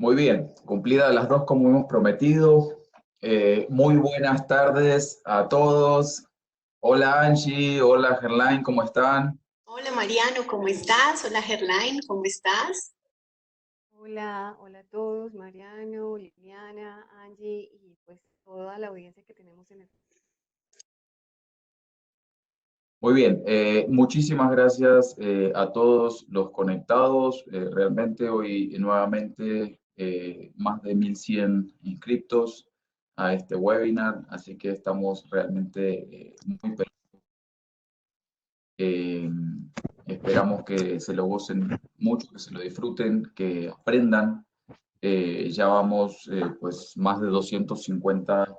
Muy bien, cumplidas las dos como hemos prometido. Muy buenas tardes a todos. Hola Angie, hola Gerlain, ¿cómo están? Hola Mariano, ¿cómo estás? Hola Gerlain, ¿cómo estás? Hola, hola a todos, Mariano, Liliana, Angie y pues toda la audiencia que tenemos en el... Muy bien, muchísimas gracias a todos los conectados. Realmente hoy nuevamente más de 1100 inscriptos a este webinar, así que estamos realmente muy felices. Eh, Esperamos que se lo gocen mucho, que se lo disfruten, que aprendan. Ya vamos pues más de 250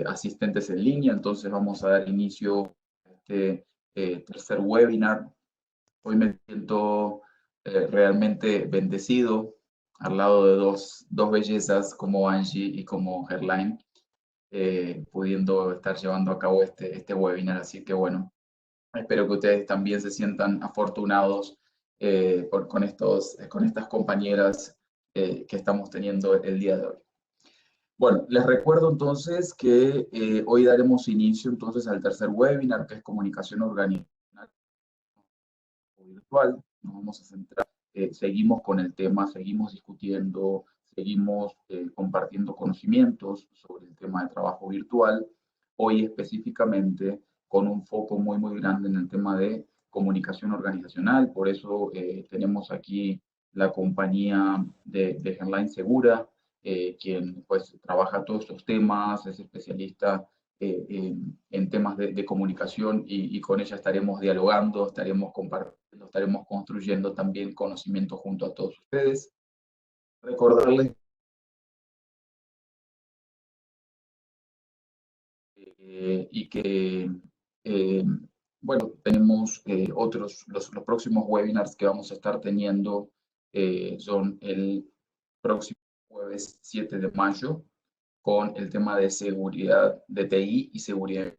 asistentes en línea, entonces vamos a dar inicio a este tercer webinar. Hoy me siento realmente bendecido al lado de dos bellezas como Angie y como Gerlain, pudiendo estar llevando a cabo este webinar. Así que bueno, espero que ustedes también se sientan afortunados con estas compañeras que estamos teniendo el día de hoy. Bueno, les recuerdo entonces que hoy daremos inicio entonces al tercer webinar, que es comunicación organizacional virtual. Nos vamos a centrar, seguimos con el tema, seguimos discutiendo, seguimos compartiendo conocimientos sobre el tema de trabajo virtual. Hoy específicamente con un foco muy grande en el tema de comunicación organizacional. Por eso tenemos aquí la compañía de Gerlain Segura, quien pues trabaja todos estos temas, es especialista en temas de comunicación y con ella estaremos dialogando, estaremos compartiendo, estaremos construyendo también conocimiento junto a todos ustedes. Recordarles y que, eh, bueno, tenemos los próximos webinars que vamos a estar teniendo son el próximo jueves 7 de mayo con el tema de seguridad de TI y seguridad de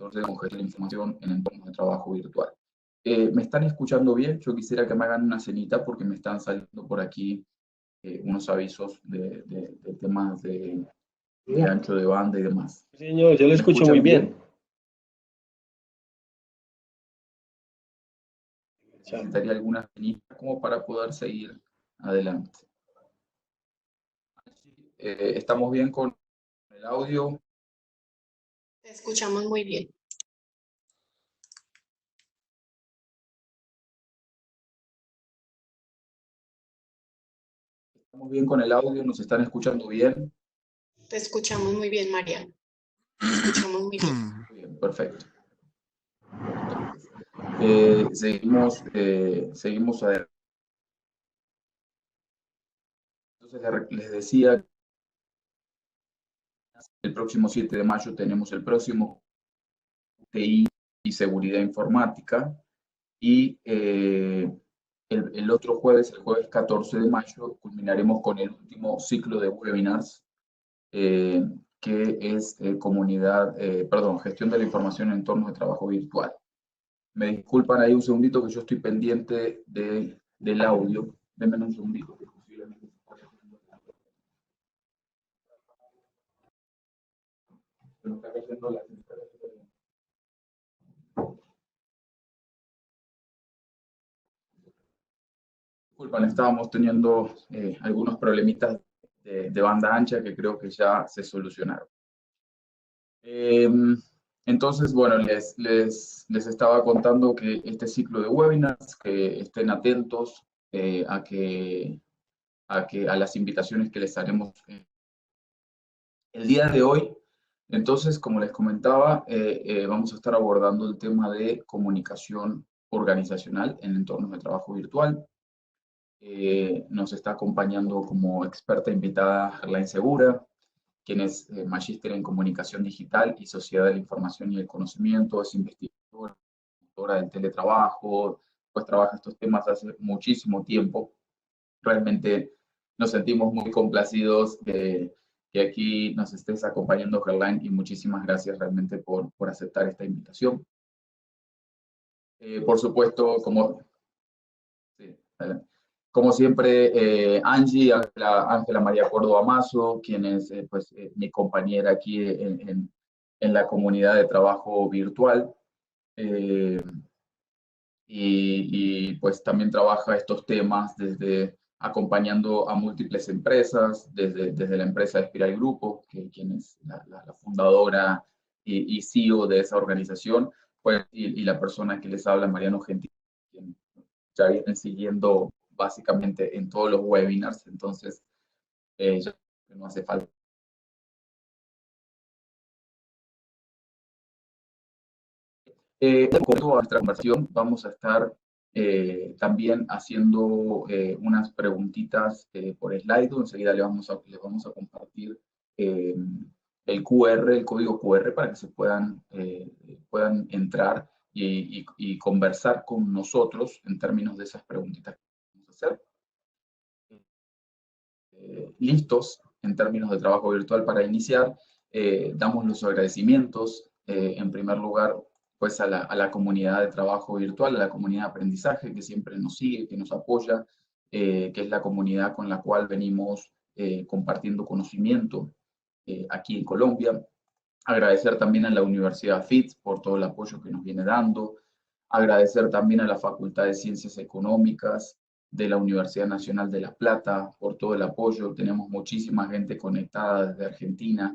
gestión de información en entornos de trabajo virtual. ¿Me están escuchando bien? Yo quisiera que me hagan una cenita porque me están saliendo por aquí unos avisos de temas de ancho de banda y demás. Señor, yo lo ¿Me escucho muy escuchan bien. Necesitaría alguna cenita como para poder seguir adelante. ¿Estamos bien con el audio? Te escuchamos muy bien. ¿Estamos bien con el audio? ¿Nos están escuchando bien? Te escuchamos muy bien, Mariano. Te escuchamos muy bien. Muy bien, perfecto. Seguimos adelante. Entonces les decía, el próximo 7 de mayo tenemos el próximo TI y seguridad informática y el otro jueves, el jueves 14 de mayo, culminaremos con el último ciclo de webinars que es gestión de la información en entornos de trabajo virtual. Me disculpan ahí un segundito que yo estoy pendiente del audio. Denme un segundito. Que posiblemente se nos está cayendo la instalación. Disculpan, estábamos teniendo algunos problemitas de banda ancha que creo que ya se solucionaron. Entonces, bueno, les estaba contando que este ciclo de webinars, que estén atentos a las invitaciones que les haremos el día de hoy. Entonces, como les comentaba, vamos a estar abordando el tema de comunicación organizacional en entornos de trabajo virtual. Nos está acompañando como experta invitada Gerlain Segura, quien es magíster en comunicación digital y sociedad de la información y el conocimiento, es investigadora del teletrabajo, pues trabaja estos temas hace muchísimo tiempo. Realmente nos sentimos muy complacidos de que aquí nos estés acompañando, Gerlain, y muchísimas gracias realmente por aceptar esta invitación. Por supuesto, sí. Adelante. Como siempre, Angie, Ángela María Córdoba Mazo, quien es pues, mi compañera aquí en la comunidad de trabajo virtual. Eh, pues también trabaja estos temas desde acompañando a múltiples empresas, desde la empresa Espiral Grupo, quien es la fundadora y CEO de esa organización, pues, y la persona que les habla, Mariano Gentil, quien ya vienen siguiendo básicamente en todos los webinars, entonces ya no hace falta. De acuerdo a nuestra conversación, vamos a estar también haciendo unas preguntitas por Slido. Enseguida les vamos a compartir eh, el QR, el código QR, para que se puedan entrar y conversar con nosotros en términos de esas preguntitas que vamos a hacer. Listos en términos de trabajo virtual para iniciar. Damos los agradecimientos, en primer lugar, pues a la comunidad de trabajo virtual, a la comunidad de aprendizaje que siempre nos sigue, que nos apoya, que es la comunidad con la cual venimos compartiendo conocimiento aquí en Colombia. Agradecer también a la Universidad FIT por todo el apoyo que nos viene dando. Agradecer también a la Facultad de Ciencias Económicas de la Universidad Nacional de La Plata por todo el apoyo. Tenemos muchísima gente conectada desde Argentina,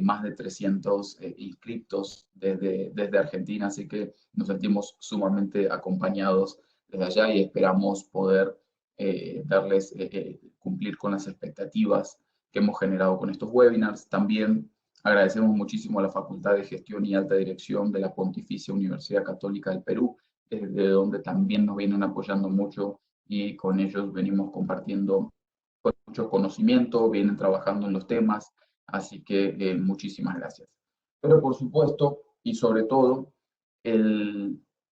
más de 300 inscriptos desde Argentina, así que nos sentimos sumamente acompañados desde allá y esperamos poder darles, cumplir con las expectativas que hemos generado con estos webinars. También agradecemos muchísimo a la Facultad de Gestión y Alta Dirección de la Pontificia Universidad Católica del Perú, desde donde también nos vienen apoyando mucho y con ellos venimos compartiendo pues, mucho conocimiento, vienen trabajando en los temas, así que muchísimas gracias. Pero por supuesto, y sobre todo,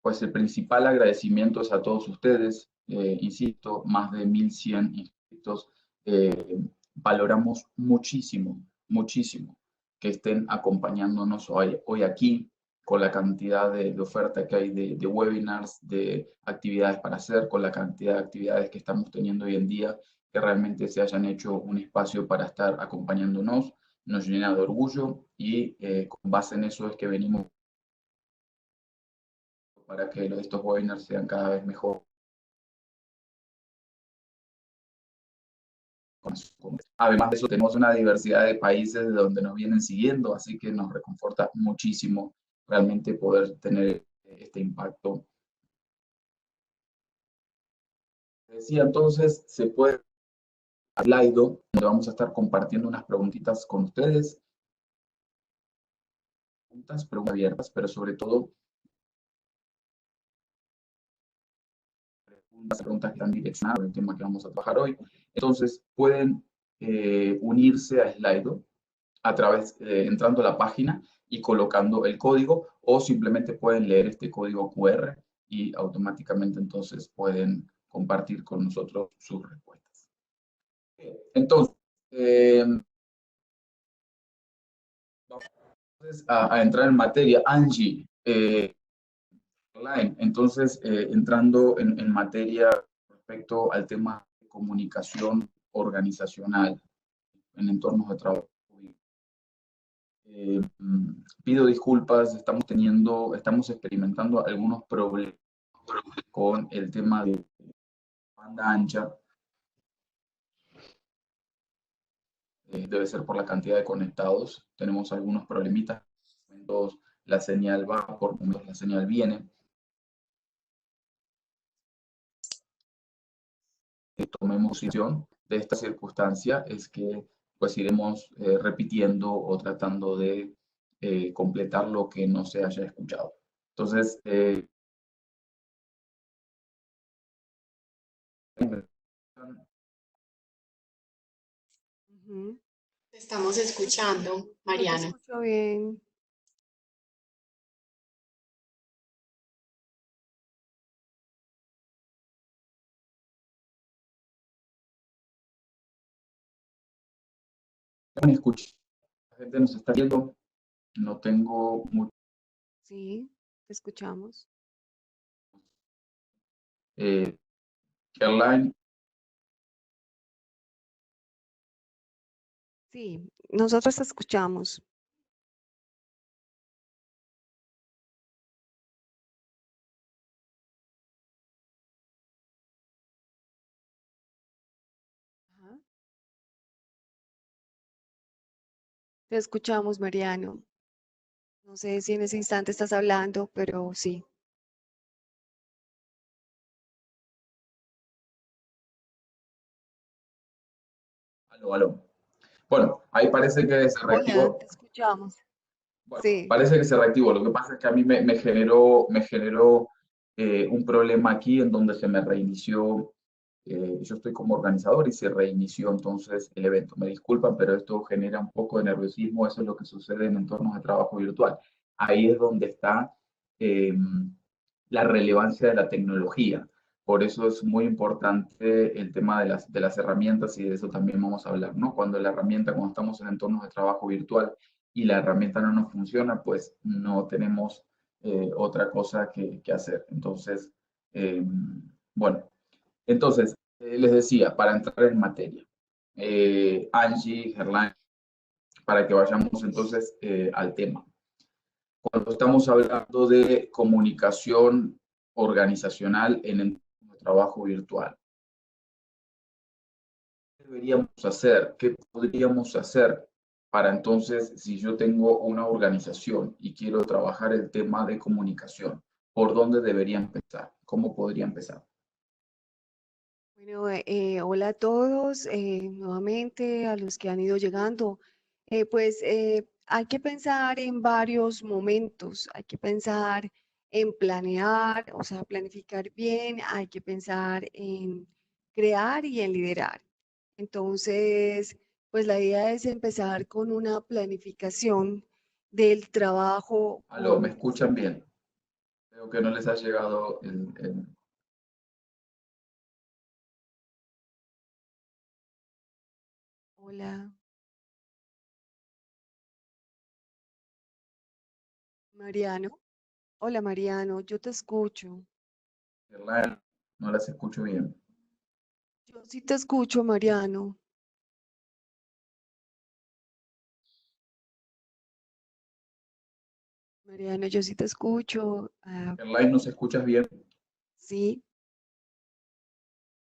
pues el principal agradecimiento es a todos ustedes, insisto, más de 1.100 inscritos, valoramos muchísimo, muchísimo que estén acompañándonos hoy aquí, con la cantidad de oferta que hay de webinars, de actividades para hacer, con la cantidad de actividades que estamos teniendo hoy en día, que realmente se hayan hecho un espacio para estar acompañándonos, nos llena de orgullo y con base en eso es que venimos para que estos webinars sean cada vez mejor. Además de eso, tenemos una diversidad de países de donde nos vienen siguiendo, así que nos reconforta muchísimo realmente poder tener este impacto. Decía entonces, se puede Slido, donde vamos a estar compartiendo unas preguntitas con ustedes, preguntas abiertas, pero sobre todo preguntas que están direccionadas al tema que vamos a trabajar hoy. Entonces, pueden unirse a Slido a través, entrando a la página y colocando el código, o simplemente pueden leer este código QR y automáticamente entonces pueden compartir con nosotros sus respuestas. Entonces, vamos a entrar en materia. Angie, online. Entonces, entrando en materia respecto al tema de comunicación organizacional en entornos de trabajo. Pido disculpas, estamos experimentando algunos problemas con el tema de banda ancha. Debe ser por la cantidad de conectados. Tenemos algunos problemitas. Por momentos la señal va, por momentos la señal viene. Tomemos decisión de esta circunstancia es que pues iremos repitiendo o tratando de completar lo que no se haya escuchado. Entonces, Te estamos escuchando, No te Mariano. escucho bien. me escucha. La gente nos está viendo. No tengo mucho. Sí, te escuchamos. Eh, Caroline, Sí, nosotros te escuchamos. Ajá. Te escuchamos, Mariano. No sé si en ese instante estás hablando, pero sí. aló, aló. Bueno, ahí parece que se Hola, reactivó. te escuchamos. Bueno, Sí. parece que se reactivó. Lo que pasa es que a mí me generó un problema aquí en donde se me reinició. Yo estoy como organizador y se reinició entonces el evento. Me disculpan, pero esto genera un poco de nerviosismo. Eso es lo que sucede en entornos de trabajo virtual. Ahí es donde está eh, la relevancia de la tecnología. Por eso es muy importante el tema de las herramientas y de eso también vamos a hablar, ¿no? Cuando estamos en entornos de trabajo virtual y la herramienta no nos funciona, pues no tenemos otra cosa que hacer. Entonces, eh, bueno, entonces les decía, para entrar en materia, Angie, Gerlán, para que vayamos entonces al tema. Cuando estamos hablando de comunicación organizacional en entornos de trabajo virtual, deberíamos hacer? ¿Qué podríamos hacer para entonces, si yo tengo una organización y quiero trabajar el tema de comunicación, por dónde debería empezar? ¿Cómo podría empezar? Bueno, hola a todos, nuevamente a los que han ido llegando. Hay que pensar en varios momentos, hay que pensar en planear, o sea, planificar bien, hay que pensar en crear y en liderar. Entonces, pues la idea es empezar con una planificación del trabajo Aló, ¿me con... escuchan bien? Creo que no les ha llegado el... Hola, Mariano. Hola, Mariano, yo te escucho. No las escucho bien. Yo sí te escucho, Mariano. Mariano, yo sí te escucho. Caroline, ¿nos escuchas bien? Sí,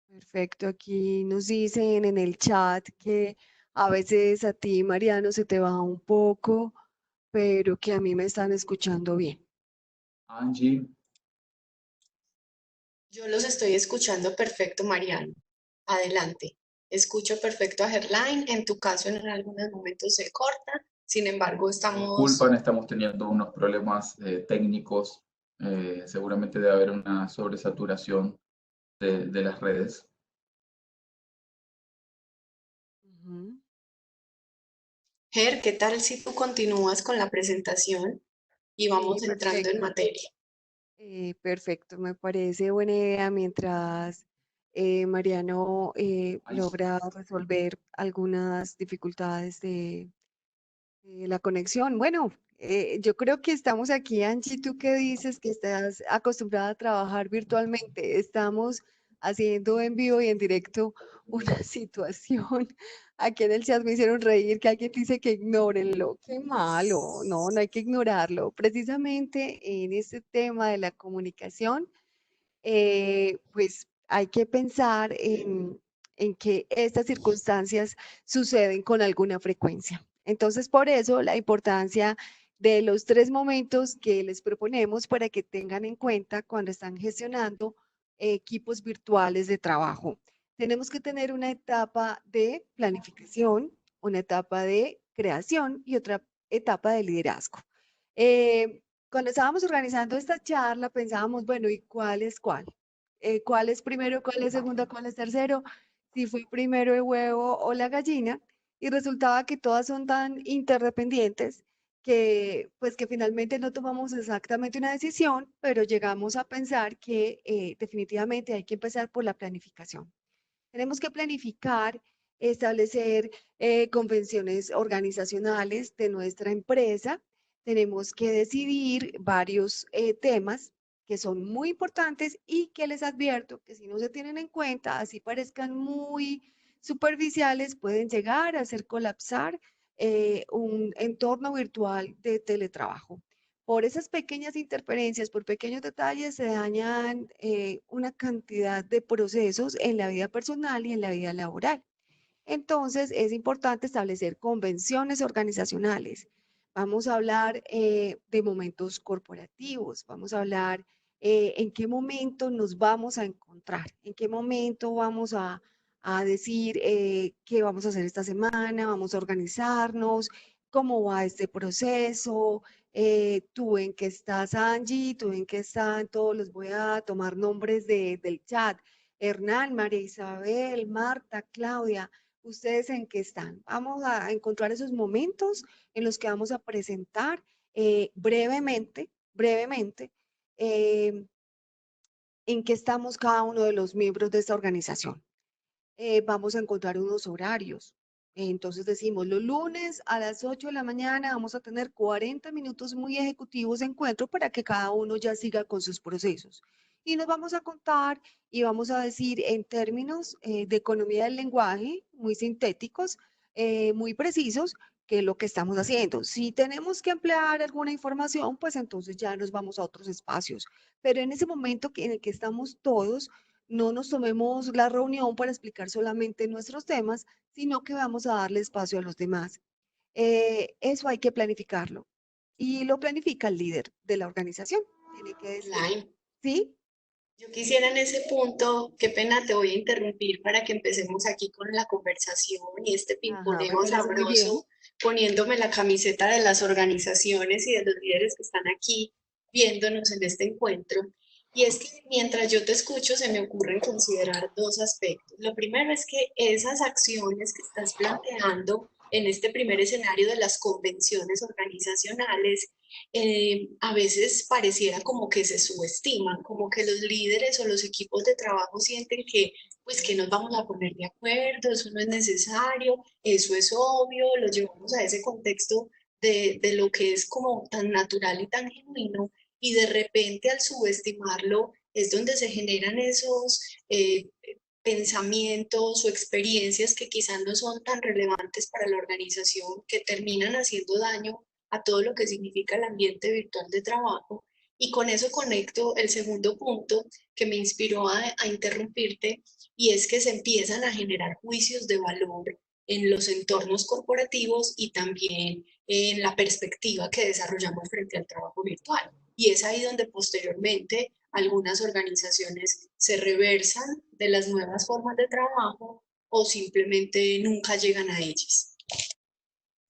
perfecto. Aquí nos dicen en el chat que a veces a ti, Mariano, se te va un poco, pero que a mí me están escuchando bien. Angie, Yo los estoy escuchando perfecto, Mariano. Adelante. Escucho perfecto a Gerlain. En tu caso, en algunos momentos se corta. Sin embargo, me estamos... disculpan, estamos teniendo unos problemas técnicos. Seguramente debe haber una sobresaturación de las redes. Ujú. Ger, ¿qué tal si tú continúas con la presentación y Sí, vamos entrando en perfecto. materia? Perfecto, me parece buena idea mientras Mariano Ay, logra resolver algunas dificultades de la conexión. Bueno, yo creo que estamos aquí, Angie, tú que dices que estás acostumbrada a trabajar virtualmente. Estamos haciendo en vivo y en directo una situación. Aquí en el chat me hicieron reír que alguien dice que ignórenlo. Qué malo. No, no hay que ignorarlo. Precisamente en este tema de la comunicación pues hay que pensar en que estas circunstancias suceden con alguna frecuencia. Entonces, por eso la importancia de los tres momentos que les proponemos para que tengan en cuenta cuando están gestionando equipos virtuales de trabajo. Tenemos que tener una etapa de planificación, una etapa de creación y otra etapa de liderazgo. Cuando estábamos organizando esta charla, pensábamos, bueno, ¿y cuál es cuál? ¿Cuál es primero, cuál es segundo, cuál es tercero? Si fue primero el huevo o la gallina. Y resultaba que todas son tan interdependientes que, pues, que finalmente no tomamos exactamente una decisión, pero llegamos a pensar que definitivamente hay que empezar por la planificación. Tenemos que planificar, establecer convenciones organizacionales de nuestra empresa. Tenemos que decidir varios temas que son muy importantes y que les advierto que si no se tienen en cuenta, así parezcan muy superficiales, pueden llegar a hacer colapsar un entorno virtual de teletrabajo. Por esas pequeñas interferencias, por pequeños detalles, se dañan una cantidad de procesos en la vida personal y en la vida laboral. Entonces, es importante establecer convenciones organizacionales. Vamos a hablar de momentos corporativos, vamos a hablar en qué momento nos vamos a encontrar, en qué momento vamos a decir qué vamos a hacer esta semana, vamos a organizarnos, cómo va este proceso, tú en qué estás, Angie, tú en qué están, todos los voy a tomar nombres del chat. Hernán, María Isabel, Marta, Claudia. ¿Ustedes en qué están? Vamos a encontrar esos momentos en los que vamos a presentar brevemente, eh, en qué estamos cada uno de los miembros de esta organización. Vamos a encontrar unos horarios. Entonces decimos, los lunes a las 8 de la mañana vamos a tener 40 minutos muy ejecutivos de encuentro para que cada uno ya siga con sus procesos. Y nos vamos a contar y vamos a decir en términos de economía del lenguaje, muy sintéticos, muy precisos, qué es lo que estamos haciendo. Si tenemos que ampliar alguna información, pues entonces ya nos vamos a otros espacios. Pero en ese momento en el que estamos todos, no nos tomemos la reunión para explicar solamente nuestros temas, sino que vamos a darle espacio a los demás. Eso hay que planificarlo. Y lo planifica el líder de la organización. Tiene que decir, Line. ¿sí? Yo quisiera en ese punto, qué pena te voy a interrumpir para que empecemos aquí con la conversación y este Ajá, me pimponeo parece muy bien. sabroso, poniéndome la camiseta de las organizaciones y de los líderes que están aquí viéndonos en este encuentro. Y es que mientras yo te escucho se me ocurren considerar dos aspectos. Lo primero es que esas acciones que estás planteando en este primer escenario de las convenciones organizacionales a veces pareciera como que se subestiman, como que los líderes o los equipos de trabajo sienten que pues que nos vamos a poner de acuerdo, eso no es necesario, eso es obvio, lo llevamos a ese contexto de lo que es como tan natural y tan genuino, y de repente al subestimarlo es donde se generan esos pensamientos o experiencias que quizás no son tan relevantes para la organización, que terminan haciendo daño a todo lo que significa el ambiente virtual de trabajo. Y con eso conecto el segundo punto que me inspiró a interrumpirte, y es que se empiezan a generar juicios de valor en los entornos corporativos y también en la perspectiva que desarrollamos frente al trabajo virtual. Y es ahí donde posteriormente algunas organizaciones se reversan de las nuevas formas de trabajo o simplemente nunca llegan a ellas.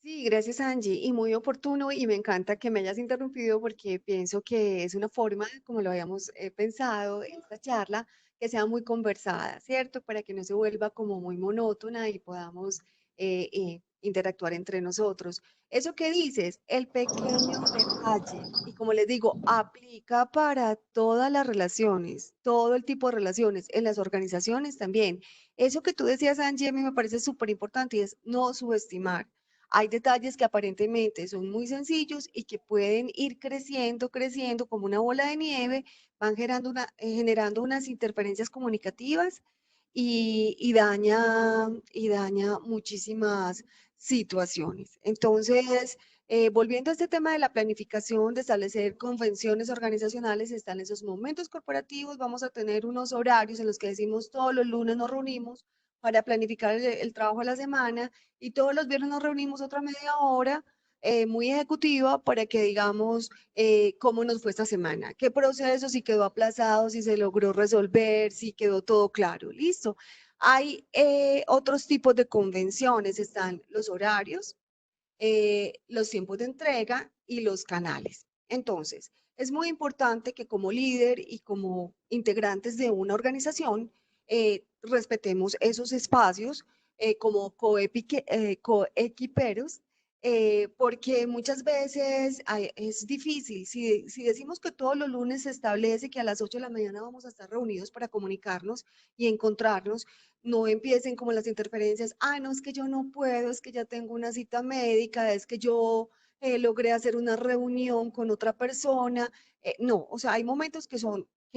Sí, gracias Angie, y muy oportuno y me encanta que me hayas interrumpido porque pienso que es una forma, como lo habíamos pensado, esta charla, que sea muy conversada, ¿cierto? Para que no se vuelva como muy monótona y podamos interactuar entre nosotros. Eso que dices, el pequeño detalle, y como les digo, aplica para todas las relaciones, todo el tipo de relaciones, en las organizaciones también. Eso que tú decías, Angie, a mí me parece súper importante y es no subestimar. Hay detalles que aparentemente son muy sencillos y que pueden ir creciendo como una bola de nieve, van generando unas interferencias comunicativas y daña muchísimas situaciones. Entonces, volviendo a este tema de la planificación, de establecer convenciones organizacionales, están esos momentos corporativos, vamos a tener unos horarios en los que decimos todos los lunes nos reunimos para planificar el trabajo de la semana y todos los viernes nos reunimos otra media hora muy ejecutiva para que digamos cómo nos fue esta semana, qué proceso, si quedó aplazado, si se logró resolver, si quedó todo claro, listo. Hay otros tipos de convenciones, están los horarios, los tiempos de entrega y los canales. Entonces, es muy importante que como líder y como integrantes de una organización respetemos esos espacios como coequiperos, porque muchas veces es difícil. Si decimos que todos los lunes se establece que a las 8 de la mañana vamos a estar reunidos para comunicarnos y encontrarnos, no empiecen como las interferencias, ah, no, es que yo no puedo, es que ya tengo una cita médica, es que yo logré hacer una reunión con otra persona, No, o sea, hay momentos que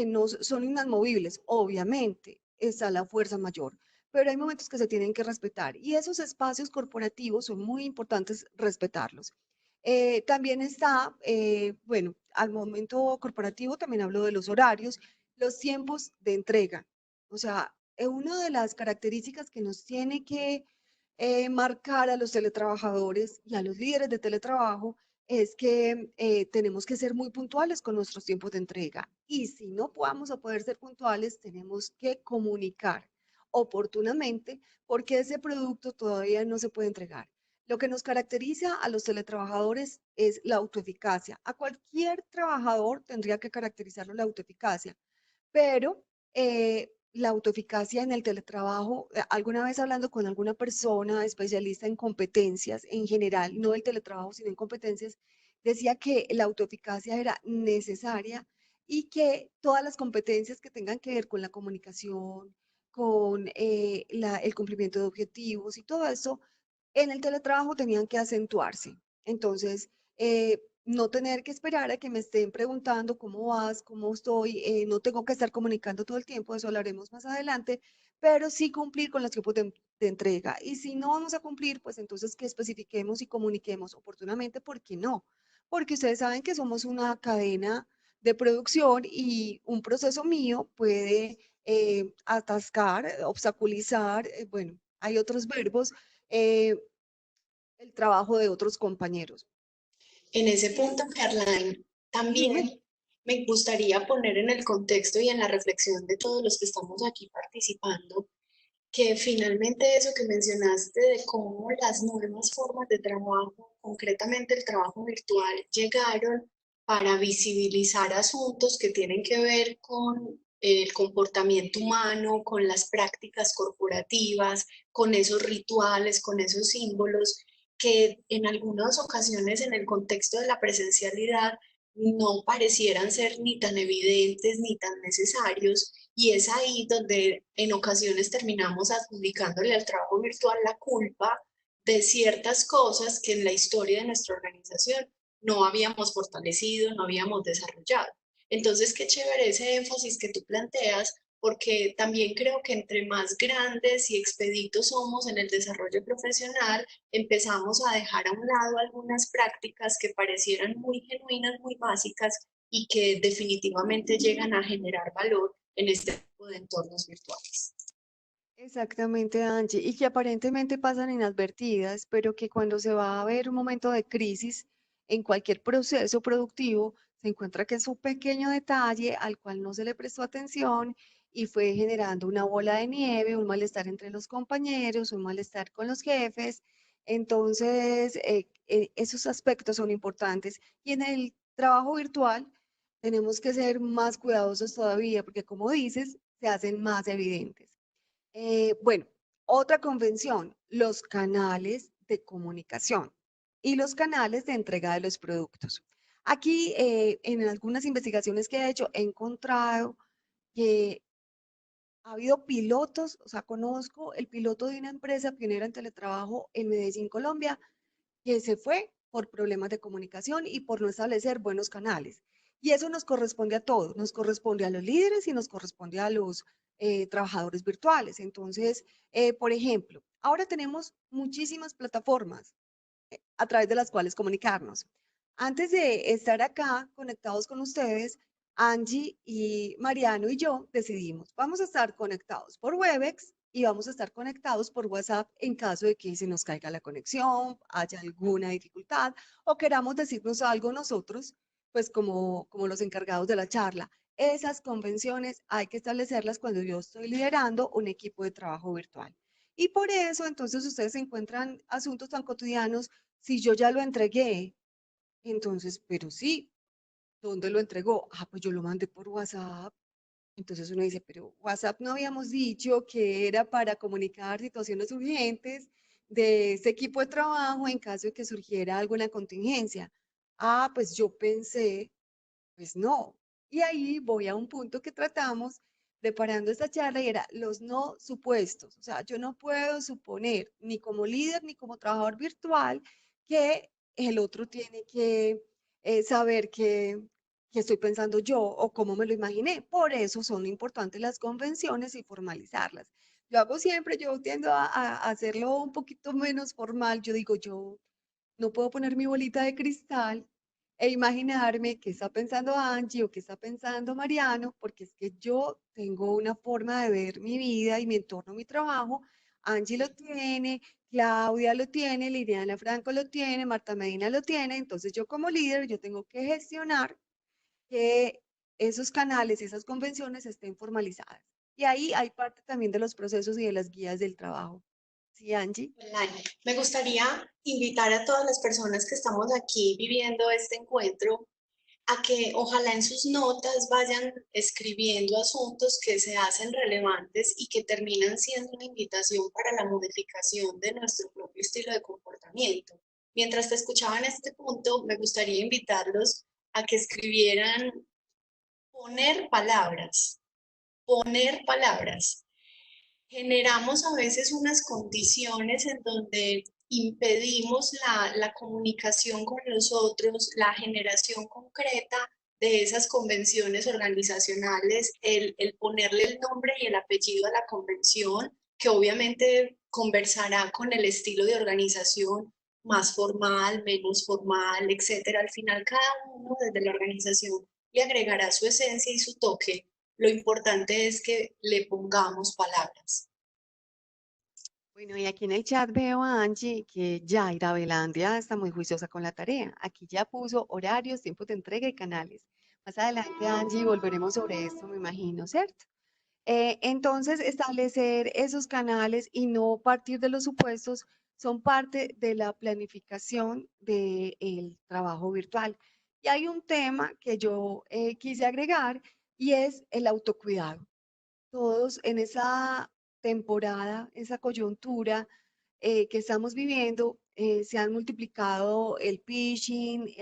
no son inamovibles, obviamente, está la fuerza mayor, pero hay momentos que se tienen que respetar y esos espacios corporativos son muy importantes respetarlos. También está, bueno, al momento corporativo también hablo de los horarios, los tiempos de entrega. O sea, una de las características que nos tiene que marcar a los teletrabajadores y a los líderes de teletrabajo es que tenemos que ser muy puntuales con nuestros tiempos de entrega. Y si no podamos a poder ser puntuales, tenemos que comunicar oportunamente porque ese producto todavía no se puede entregar. Lo que nos caracteriza a los teletrabajadores es la autoeficacia. A cualquier trabajador tendría que caracterizarlo la autoeficacia, pero la autoeficacia en el teletrabajo, alguna vez hablando con alguna persona especialista en competencias en general, no del teletrabajo, sino en competencias, decía que la autoeficacia era necesaria y que todas las competencias que tengan que ver con la comunicación, con el cumplimiento de objetivos y todo eso, en el teletrabajo tenían que acentuarse. Entonces, no tener que esperar a que me estén preguntando cómo vas, cómo estoy, no tengo que estar comunicando todo el tiempo, eso hablaremos más adelante, pero sí cumplir con los tiempos de entrega. Y si no vamos a cumplir, pues entonces que especifiquemos y comuniquemos oportunamente, ¿por qué no? Porque ustedes saben que somos una cadena de producción y un proceso mío puede atascar, obstaculizar, bueno, hay otros verbos, eh, el trabajo de otros compañeros. En ese punto, Caroline, Dime. también me gustaría poner en el contexto y en la reflexión de todos los que estamos aquí participando, que finalmente eso que mencionaste de cómo las nuevas formas de trabajo, concretamente el trabajo virtual, llegaron para visibilizar asuntos que tienen que ver con el comportamiento humano, con las prácticas corporativas, con esos rituales, con esos símbolos que en algunas ocasiones en el contexto de la presencialidad no parecieran ser ni tan evidentes ni tan necesarios, y es ahí donde en ocasiones terminamos adjudicándole al trabajo virtual la culpa de ciertas cosas que en la historia de nuestra organización no habíamos fortalecido, no habíamos desarrollado. Entonces, qué chévere ese énfasis que tú planteas, porque también creo que entre más grandes y expeditos somos en el desarrollo profesional, empezamos a dejar a un lado algunas prácticas que parecieran muy genuinas, muy básicas y que definitivamente llegan a generar valor en este tipo de entornos virtuales. Exactamente, Angie, y que aparentemente pasan inadvertidas, pero que cuando se va a ver un momento de crisis en cualquier proceso productivo, se encuentra que es un pequeño detalle al cual no se le prestó atención y fue generando una bola de nieve, un malestar entre los compañeros, un malestar con los jefes. Entonces, esos aspectos son importantes. Y en el trabajo virtual tenemos que ser más cuidadosos todavía, porque como dices, se hacen más evidentes. Bueno, otra convención, los canales de comunicación y los canales de entrega de los productos. Aquí, en algunas investigaciones que he hecho, he encontrado que ha habido pilotos, o sea, conozco el piloto de una empresa pionera en teletrabajo en Medellín, Colombia, que se fue por problemas de comunicación y por no establecer buenos canales. Y eso nos corresponde a todos, nos corresponde a los líderes y nos corresponde a los trabajadores virtuales. Entonces, por ejemplo, ahora tenemos muchísimas plataformas a través de las cuales comunicarnos. Antes de estar acá conectados con ustedes, Angie y Mariano y yo decidimos, vamos a estar conectados por Webex y vamos a estar conectados por WhatsApp en caso de que se nos caiga la conexión, haya alguna dificultad o queramos decirnos algo nosotros, pues como los encargados de la charla. Esas convenciones hay que establecerlas cuando yo estoy liderando un equipo de trabajo virtual. Y por eso, entonces, ustedes encuentran asuntos tan cotidianos. Si yo ya lo entregué, entonces, pero sí, ¿dónde lo entregó? Ah, pues yo lo mandé por WhatsApp. Entonces uno dice, pero WhatsApp no habíamos dicho que era para comunicar situaciones urgentes de ese equipo de trabajo en caso de que surgiera alguna contingencia. Ah, pues yo pensé, pues no. Y ahí voy a un punto que tratamos preparando esta charla y era los no supuestos. O sea, yo no puedo suponer ni como líder ni como trabajador virtual que el otro tiene que saber qué estoy pensando yo o cómo me lo imaginé. Por eso son importantes las convenciones y formalizarlas. Yo hago siempre, yo tiendo a hacerlo un poquito menos formal. Yo digo, yo no puedo poner mi bolita de cristal e imaginarme qué está pensando Angie o qué está pensando Mariano, porque es que yo tengo una forma de ver mi vida y mi entorno, mi trabajo. Angie lo tiene, Claudia lo tiene, Liliana Franco lo tiene, Marta Medina lo tiene. Entonces yo como líder, yo tengo que gestionar que esos canales y esas convenciones estén formalizadas. Y ahí hay parte también de los procesos y de las guías del trabajo. ¿Sí, Angie? Online. Me gustaría invitar a todas las personas que estamos aquí viviendo este encuentro a que ojalá en sus notas vayan escribiendo asuntos que se hacen relevantes y que terminan siendo una invitación para la modificación de nuestro propio estilo de comportamiento. Mientras te escuchaba en este punto, me gustaría invitarlos a que escribieran poner palabras, poner palabras. Generamos a veces unas condiciones en donde impedimos la comunicación con los otros, la generación concreta de esas convenciones organizacionales, el ponerle el nombre y el apellido a la convención, que obviamente conversará con el estilo de organización más formal, menos formal, etcétera. Al final, cada uno desde la organización le agregará su esencia y su toque. Lo importante es que le pongamos palabras. Bueno, y aquí en el chat veo a Angie que ya Irabelandia está muy juiciosa con la tarea. Aquí ya puso horarios, tiempos de entrega y canales. Más adelante, Angie, volveremos sobre esto, me imagino, ¿cierto? Entonces, establecer esos canales y no partir de los supuestos son parte de la planificación del trabajo virtual. Y hay un tema que yo quise agregar y es el autocuidado. Todos en esa temporada, esa coyuntura que estamos viviendo, se han multiplicado el phishing,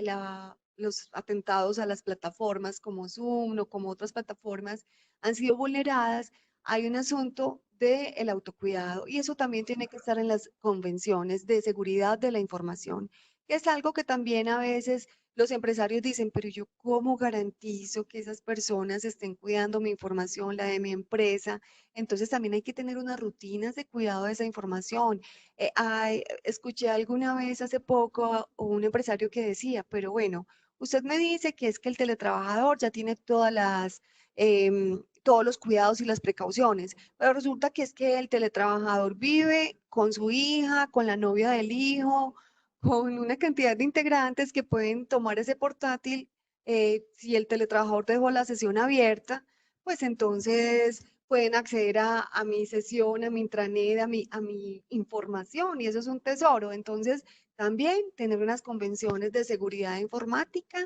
los atentados a las plataformas como Zoom o como otras plataformas han sido vulneradas. Hay un asunto del autocuidado y eso también tiene que estar en las convenciones de seguridad de la información, que es algo que también a veces los empresarios dicen, pero yo cómo garantizo que esas personas estén cuidando mi información, la de mi empresa. Entonces también hay que tener unas rutinas de cuidado de esa información. Escuché alguna vez hace poco a un empresario que decía, pero bueno, usted me dice que es que el teletrabajador ya tiene todos los cuidados y las precauciones, pero resulta que es que el teletrabajador vive con su hija, con la novia del hijo, con una cantidad de integrantes que pueden tomar ese portátil. Si el teletrabajador dejó la sesión abierta, pues entonces pueden acceder a mi sesión, a mi intranet, a mi información, y eso es un tesoro. Entonces, también tener unas convenciones de seguridad informática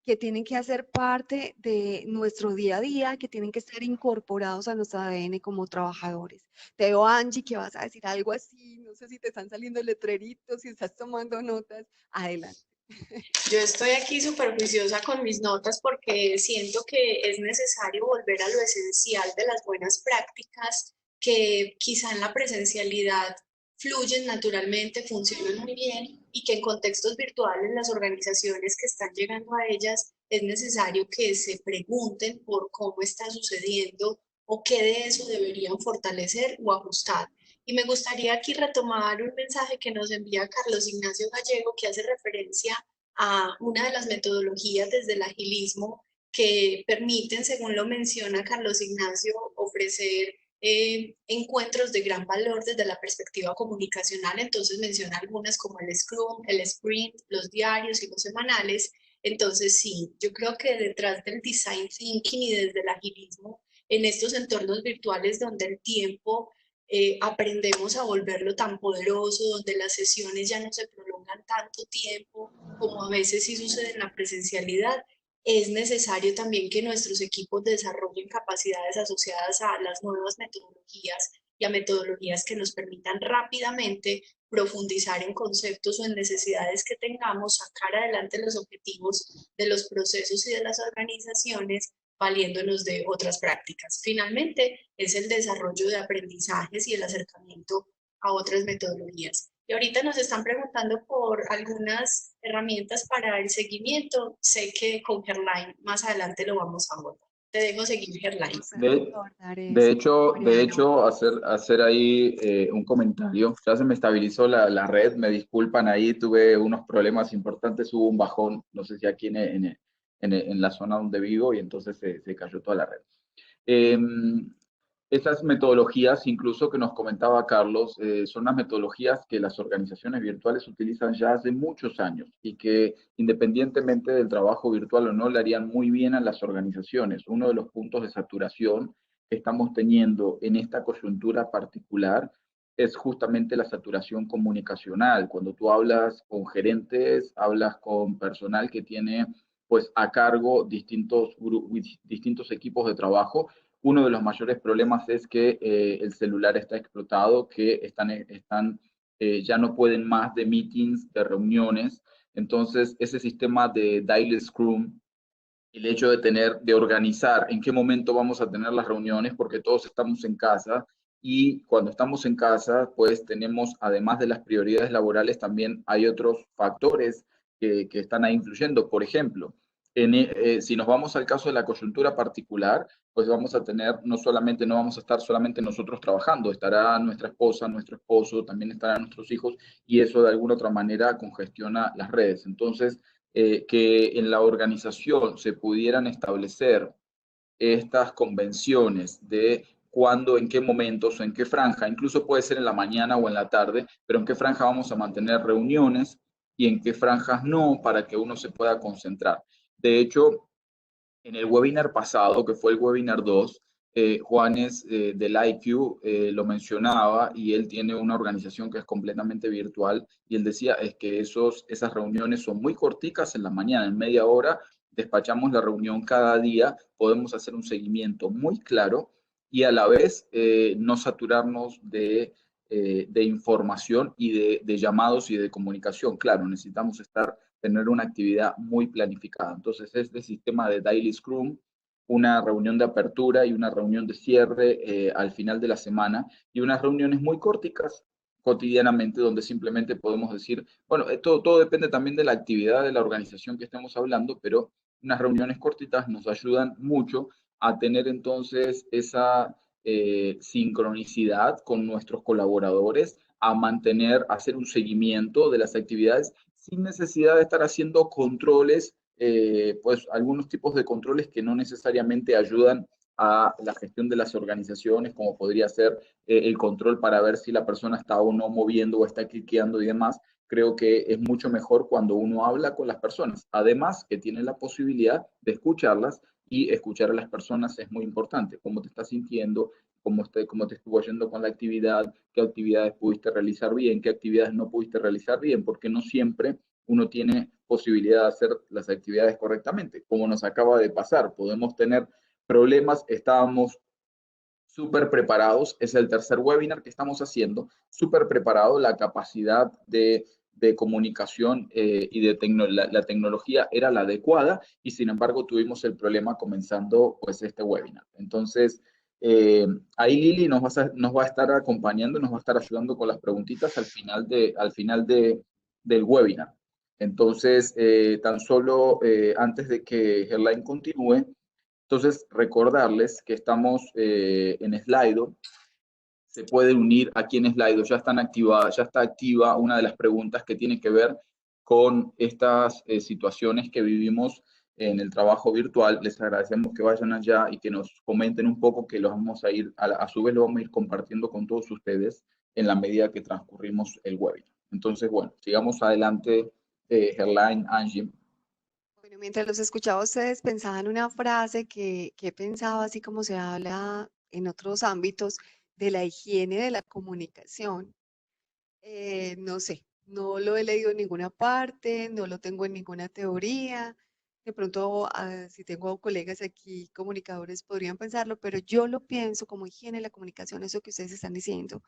que tienen que hacer parte de nuestro día a día, que tienen que estar incorporados a nuestro ADN como trabajadores. Te veo, Angie, que vas a decir algo así, no sé si te están saliendo letreritos, si estás tomando notas. Adelante. Yo estoy aquí súper juiciosa con mis notas porque siento que es necesario volver a lo esencial de las buenas prácticas que quizá en la presencialidad fluyen naturalmente, funcionan muy bien y que en contextos virtuales las organizaciones que están llegando a ellas es necesario que se pregunten por cómo está sucediendo o qué de eso deberían fortalecer o ajustar. Y me gustaría aquí retomar un mensaje que nos envía Carlos Ignacio Gallego que hace referencia a una de las metodologías desde el agilismo que permiten, según lo menciona Carlos Ignacio, ofrecer encuentros de gran valor desde la perspectiva comunicacional. Entonces menciona algunas como el Scrum, el Sprint, los diarios y los semanales. Entonces sí, yo creo que detrás del design thinking y desde el agilismo, en estos entornos virtuales donde el tiempo aprendemos a volverlo tan poderoso, donde las sesiones ya no se prolongan tanto tiempo como a veces sí sucede en la presencialidad, es necesario también que nuestros equipos desarrollen capacidades asociadas a las nuevas metodologías y a metodologías que nos permitan rápidamente profundizar en conceptos o en necesidades que tengamos, sacar adelante los objetivos de los procesos y de las organizaciones valiéndonos de otras prácticas. Finalmente, es el desarrollo de aprendizajes y el acercamiento a otras metodologías. Y ahorita nos están preguntando por algunas herramientas para el seguimiento. Sé que con Herline más adelante lo vamos a abordar. Te dejo seguir, Herline. Vamos a De, abordar de eso, hecho, de Mariano. hecho hacer ahí un comentario. Ya se me estabilizó la red, me disculpan ahí, tuve unos problemas importantes, hubo un bajón, no sé si aquí en la zona donde vivo, y entonces se cayó toda la red. Esas metodologías, incluso que nos comentaba Carlos, son las metodologías que las organizaciones virtuales utilizan ya hace muchos años y que independientemente del trabajo virtual o no, le harían muy bien a las organizaciones. Uno de los puntos de saturación que estamos teniendo en esta coyuntura particular es justamente la saturación comunicacional. Cuando tú hablas con gerentes, hablas con personal que tiene pues a cargo distintos equipos de trabajo. Uno de los mayores problemas es que el celular está explotado, que ya no pueden más de meetings, de reuniones. Entonces, ese sistema de Daily Scrum, el hecho de organizar en qué momento vamos a tener las reuniones, porque todos estamos en casa y cuando estamos en casa, pues tenemos, además de las prioridades laborales, también hay otros factores que están ahí influyendo. Por ejemplo, si nos vamos al caso de la coyuntura particular, pues vamos a tener, no vamos a estar solamente nosotros trabajando, estará nuestra esposa, nuestro esposo, también estarán nuestros hijos, y eso de alguna otra manera congestiona las redes. Entonces, que en la organización se pudieran establecer estas convenciones de cuándo, en qué momentos, en qué franja, incluso puede ser en la mañana o en la tarde, pero en qué franja vamos a mantener reuniones y en qué franjas no, para que uno se pueda concentrar. De hecho, en el webinar pasado, que fue el webinar 2, Juanes del IQ lo mencionaba, y él tiene una organización que es completamente virtual, y él decía es que esas reuniones son muy corticas en la mañana, en media hora despachamos la reunión cada día, podemos hacer un seguimiento muy claro y a la vez no saturarnos de información y de llamados y de comunicación. Claro, necesitamos tener una actividad muy planificada. Entonces, este sistema de Daily Scrum, una reunión de apertura y una reunión de cierre al final de la semana, y unas reuniones muy corticas cotidianamente, donde simplemente podemos decir, bueno, todo depende también de la actividad de la organización que estemos hablando, pero unas reuniones cortitas nos ayudan mucho a tener entonces esa sincronicidad con nuestros colaboradores, a hacer un seguimiento de las actividades sin necesidad de estar haciendo controles, pues algunos tipos de controles que no necesariamente ayudan a la gestión de las organizaciones, como podría ser el control para ver si la persona está o no moviendo o está cliqueando y demás. Creo que es mucho mejor cuando uno habla con las personas. Además, que tiene la posibilidad de escucharlas, y escuchar a las personas es muy importante. Cómo te estás sintiendo, cómo te estuvo yendo con la actividad, qué actividades pudiste realizar bien, qué actividades no pudiste realizar bien, porque no siempre uno tiene posibilidad de hacer las actividades correctamente. Como nos acaba de pasar, podemos tener problemas, estábamos súper preparados, es el tercer webinar que estamos haciendo, súper preparado, la capacidad de comunicación y la tecnología era la adecuada, y sin embargo tuvimos el problema comenzando pues este webinar. Entonces, ahí Lili nos va a estar acompañando, nos va a estar ayudando con las preguntitas al final del webinar. Entonces, tan solo antes de que Herline continúe, entonces, recordarles que estamos en Slido. Se pueden unir aquí en Slido, ya está activa una de las preguntas que tiene que ver con estas situaciones que vivimos en el trabajo virtual. Les agradecemos que vayan allá y que nos comenten un poco, que los vamos a ir, a su vez lo vamos a ir compartiendo con todos ustedes en la medida que transcurrimos el webinar. Entonces, bueno, sigamos adelante, Herline, Angie. Bueno, mientras los escuchaba a ustedes, pensaba en una frase que pensaba, así como se habla en otros ámbitos, de la higiene de la comunicación. No sé, no lo he leído en ninguna parte, no lo tengo en ninguna teoría. De pronto, si tengo colegas aquí, comunicadores, podrían pensarlo, pero yo lo pienso como higiene de la comunicación, eso que ustedes están diciendo,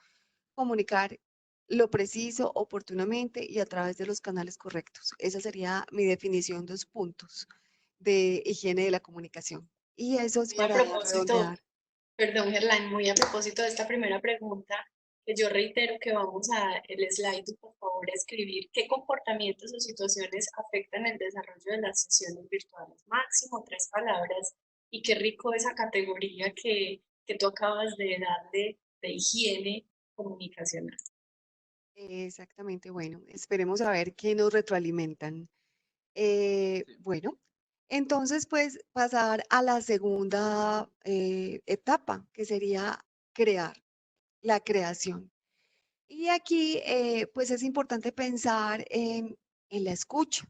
comunicar lo preciso, oportunamente y a través de los canales correctos. Esa sería mi definición, 2 puntos de higiene de la comunicación. Y eso es Muy a para propósito, redondear. perdón, Gerlain, muy a propósito de esta primera pregunta, que yo reitero que vamos a el slide, por favor, a escribir qué comportamientos o situaciones afectan el desarrollo de las sesiones virtuales. Máximo 3 palabras. Y qué rico esa categoría que tú acabas de darle de higiene comunicacional. Exactamente, bueno, esperemos a ver qué nos retroalimentan. Bueno, entonces pues pasar a la segunda etapa, que sería crear, la creación. Y aquí pues es importante pensar en la escucha.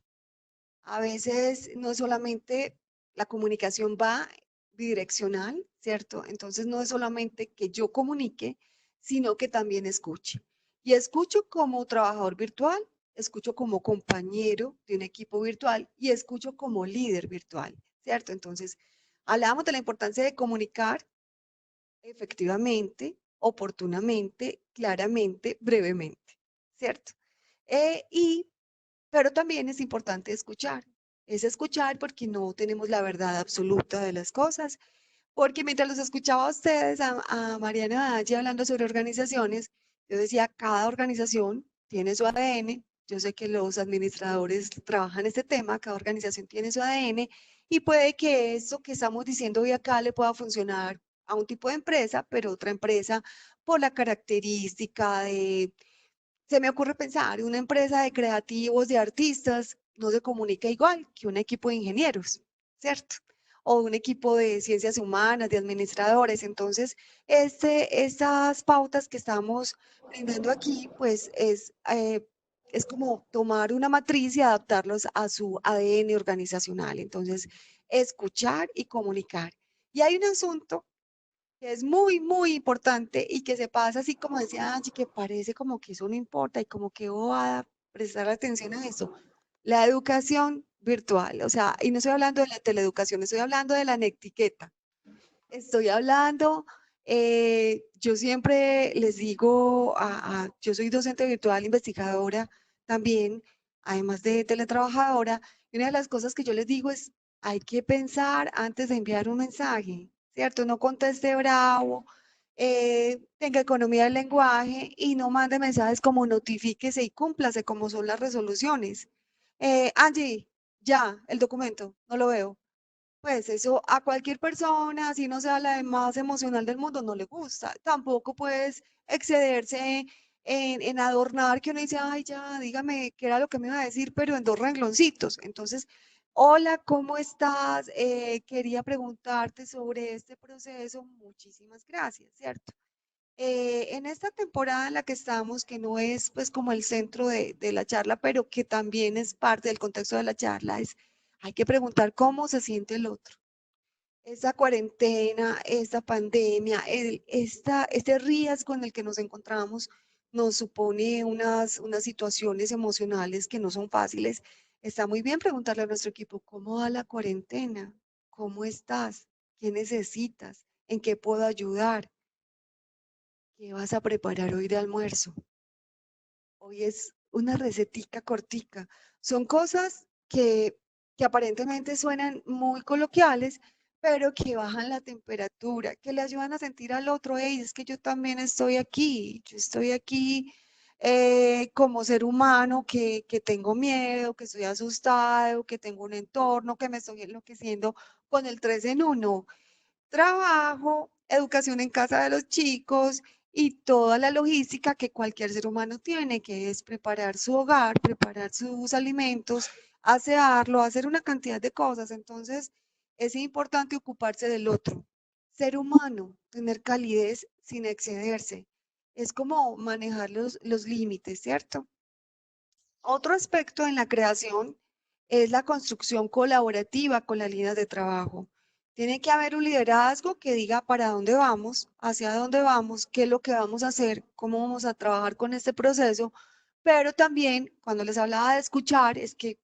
A veces no solamente la comunicación va bidireccional, ¿cierto? Entonces no es solamente que yo comunique, sino que también escuche. Y escucho como trabajador virtual, escucho como compañero de un equipo virtual y escucho como líder virtual, ¿cierto? Entonces, hablamos de la importancia de comunicar efectivamente, oportunamente, claramente, brevemente, ¿cierto? Y pero también es importante escuchar. Es escuchar porque no tenemos la verdad absoluta de las cosas. Porque mientras los escuchaba a ustedes, a Mariana Valle hablando sobre organizaciones, yo decía, cada organización tiene su ADN. Yo sé que los administradores trabajan este tema, cada organización tiene su ADN y puede que eso que estamos diciendo hoy acá le pueda funcionar a un tipo de empresa, pero otra empresa por la característica de se me ocurre pensar, una empresa de creativos, de artistas, no se comunica igual que un equipo de ingenieros, ¿cierto? O un equipo de ciencias humanas, de administradores. Entonces, estas pautas que estamos brindando aquí, pues es como tomar una matriz y adaptarlos a su ADN organizacional. Entonces, escuchar y comunicar. Y hay un asunto que es muy, muy importante y que se pasa así como decía Angie, que parece como que eso no importa y como que va a prestar atención a eso. La educación virtual, o sea, y no estoy hablando de la teleeducación, estoy hablando de la netiqueta. Estoy hablando, yo siempre les digo, yo soy docente virtual, investigadora también, además de teletrabajadora, y una de las cosas que yo les digo es, hay que pensar antes de enviar un mensaje, ¿cierto? No conteste bravo, tenga economía del lenguaje y no mande mensajes como notifíquese y cúmplase, como son las resoluciones. Angie, ya, el documento, no lo veo. Pues eso a cualquier persona, así no sea la más emocional del mundo, no le gusta. Tampoco puedes excederse en adornar que uno dice, ay, ya, dígame qué era lo que me iba a decir, pero en 2 rengloncitos. Entonces, hola, ¿cómo estás? Quería preguntarte sobre este proceso. Muchísimas gracias, ¿cierto? En esta temporada en la que estamos, que no es pues como el centro de la charla, pero que también es parte del contexto de la charla, hay que preguntar cómo se siente el otro. Esta cuarentena, esta pandemia, este riesgo en el que nos encontramos nos supone unas situaciones emocionales que no son fáciles. Está muy bien preguntarle a nuestro equipo, ¿cómo va la cuarentena? ¿Cómo estás? ¿Qué necesitas? ¿En qué puedo ayudar? ¿Qué vas a preparar hoy de almuerzo? Hoy es una recetica cortica. Son cosas que aparentemente suenan muy coloquiales, pero que bajan la temperatura, que le ayudan a sentir al otro, hey, es que yo también estoy aquí, yo estoy aquí como ser humano que tengo miedo, que estoy asustado, que tengo un entorno, que me estoy enloqueciendo con el 3 en 1 trabajo, educación en casa de los chicos y toda la logística que cualquier ser humano tiene, que es preparar su hogar, preparar sus alimentos, asearlo, hacer una cantidad de cosas. Entonces, es importante ocuparse del otro. Ser humano, tener calidez sin excederse. Es como manejar los límites, ¿cierto? Otro aspecto en la creación es la construcción colaborativa con las líneas de trabajo. Tiene que haber un liderazgo que diga para dónde vamos, hacia dónde vamos, qué es lo que vamos a hacer, cómo vamos a trabajar con este proceso, pero también cuando les hablaba de escuchar, es que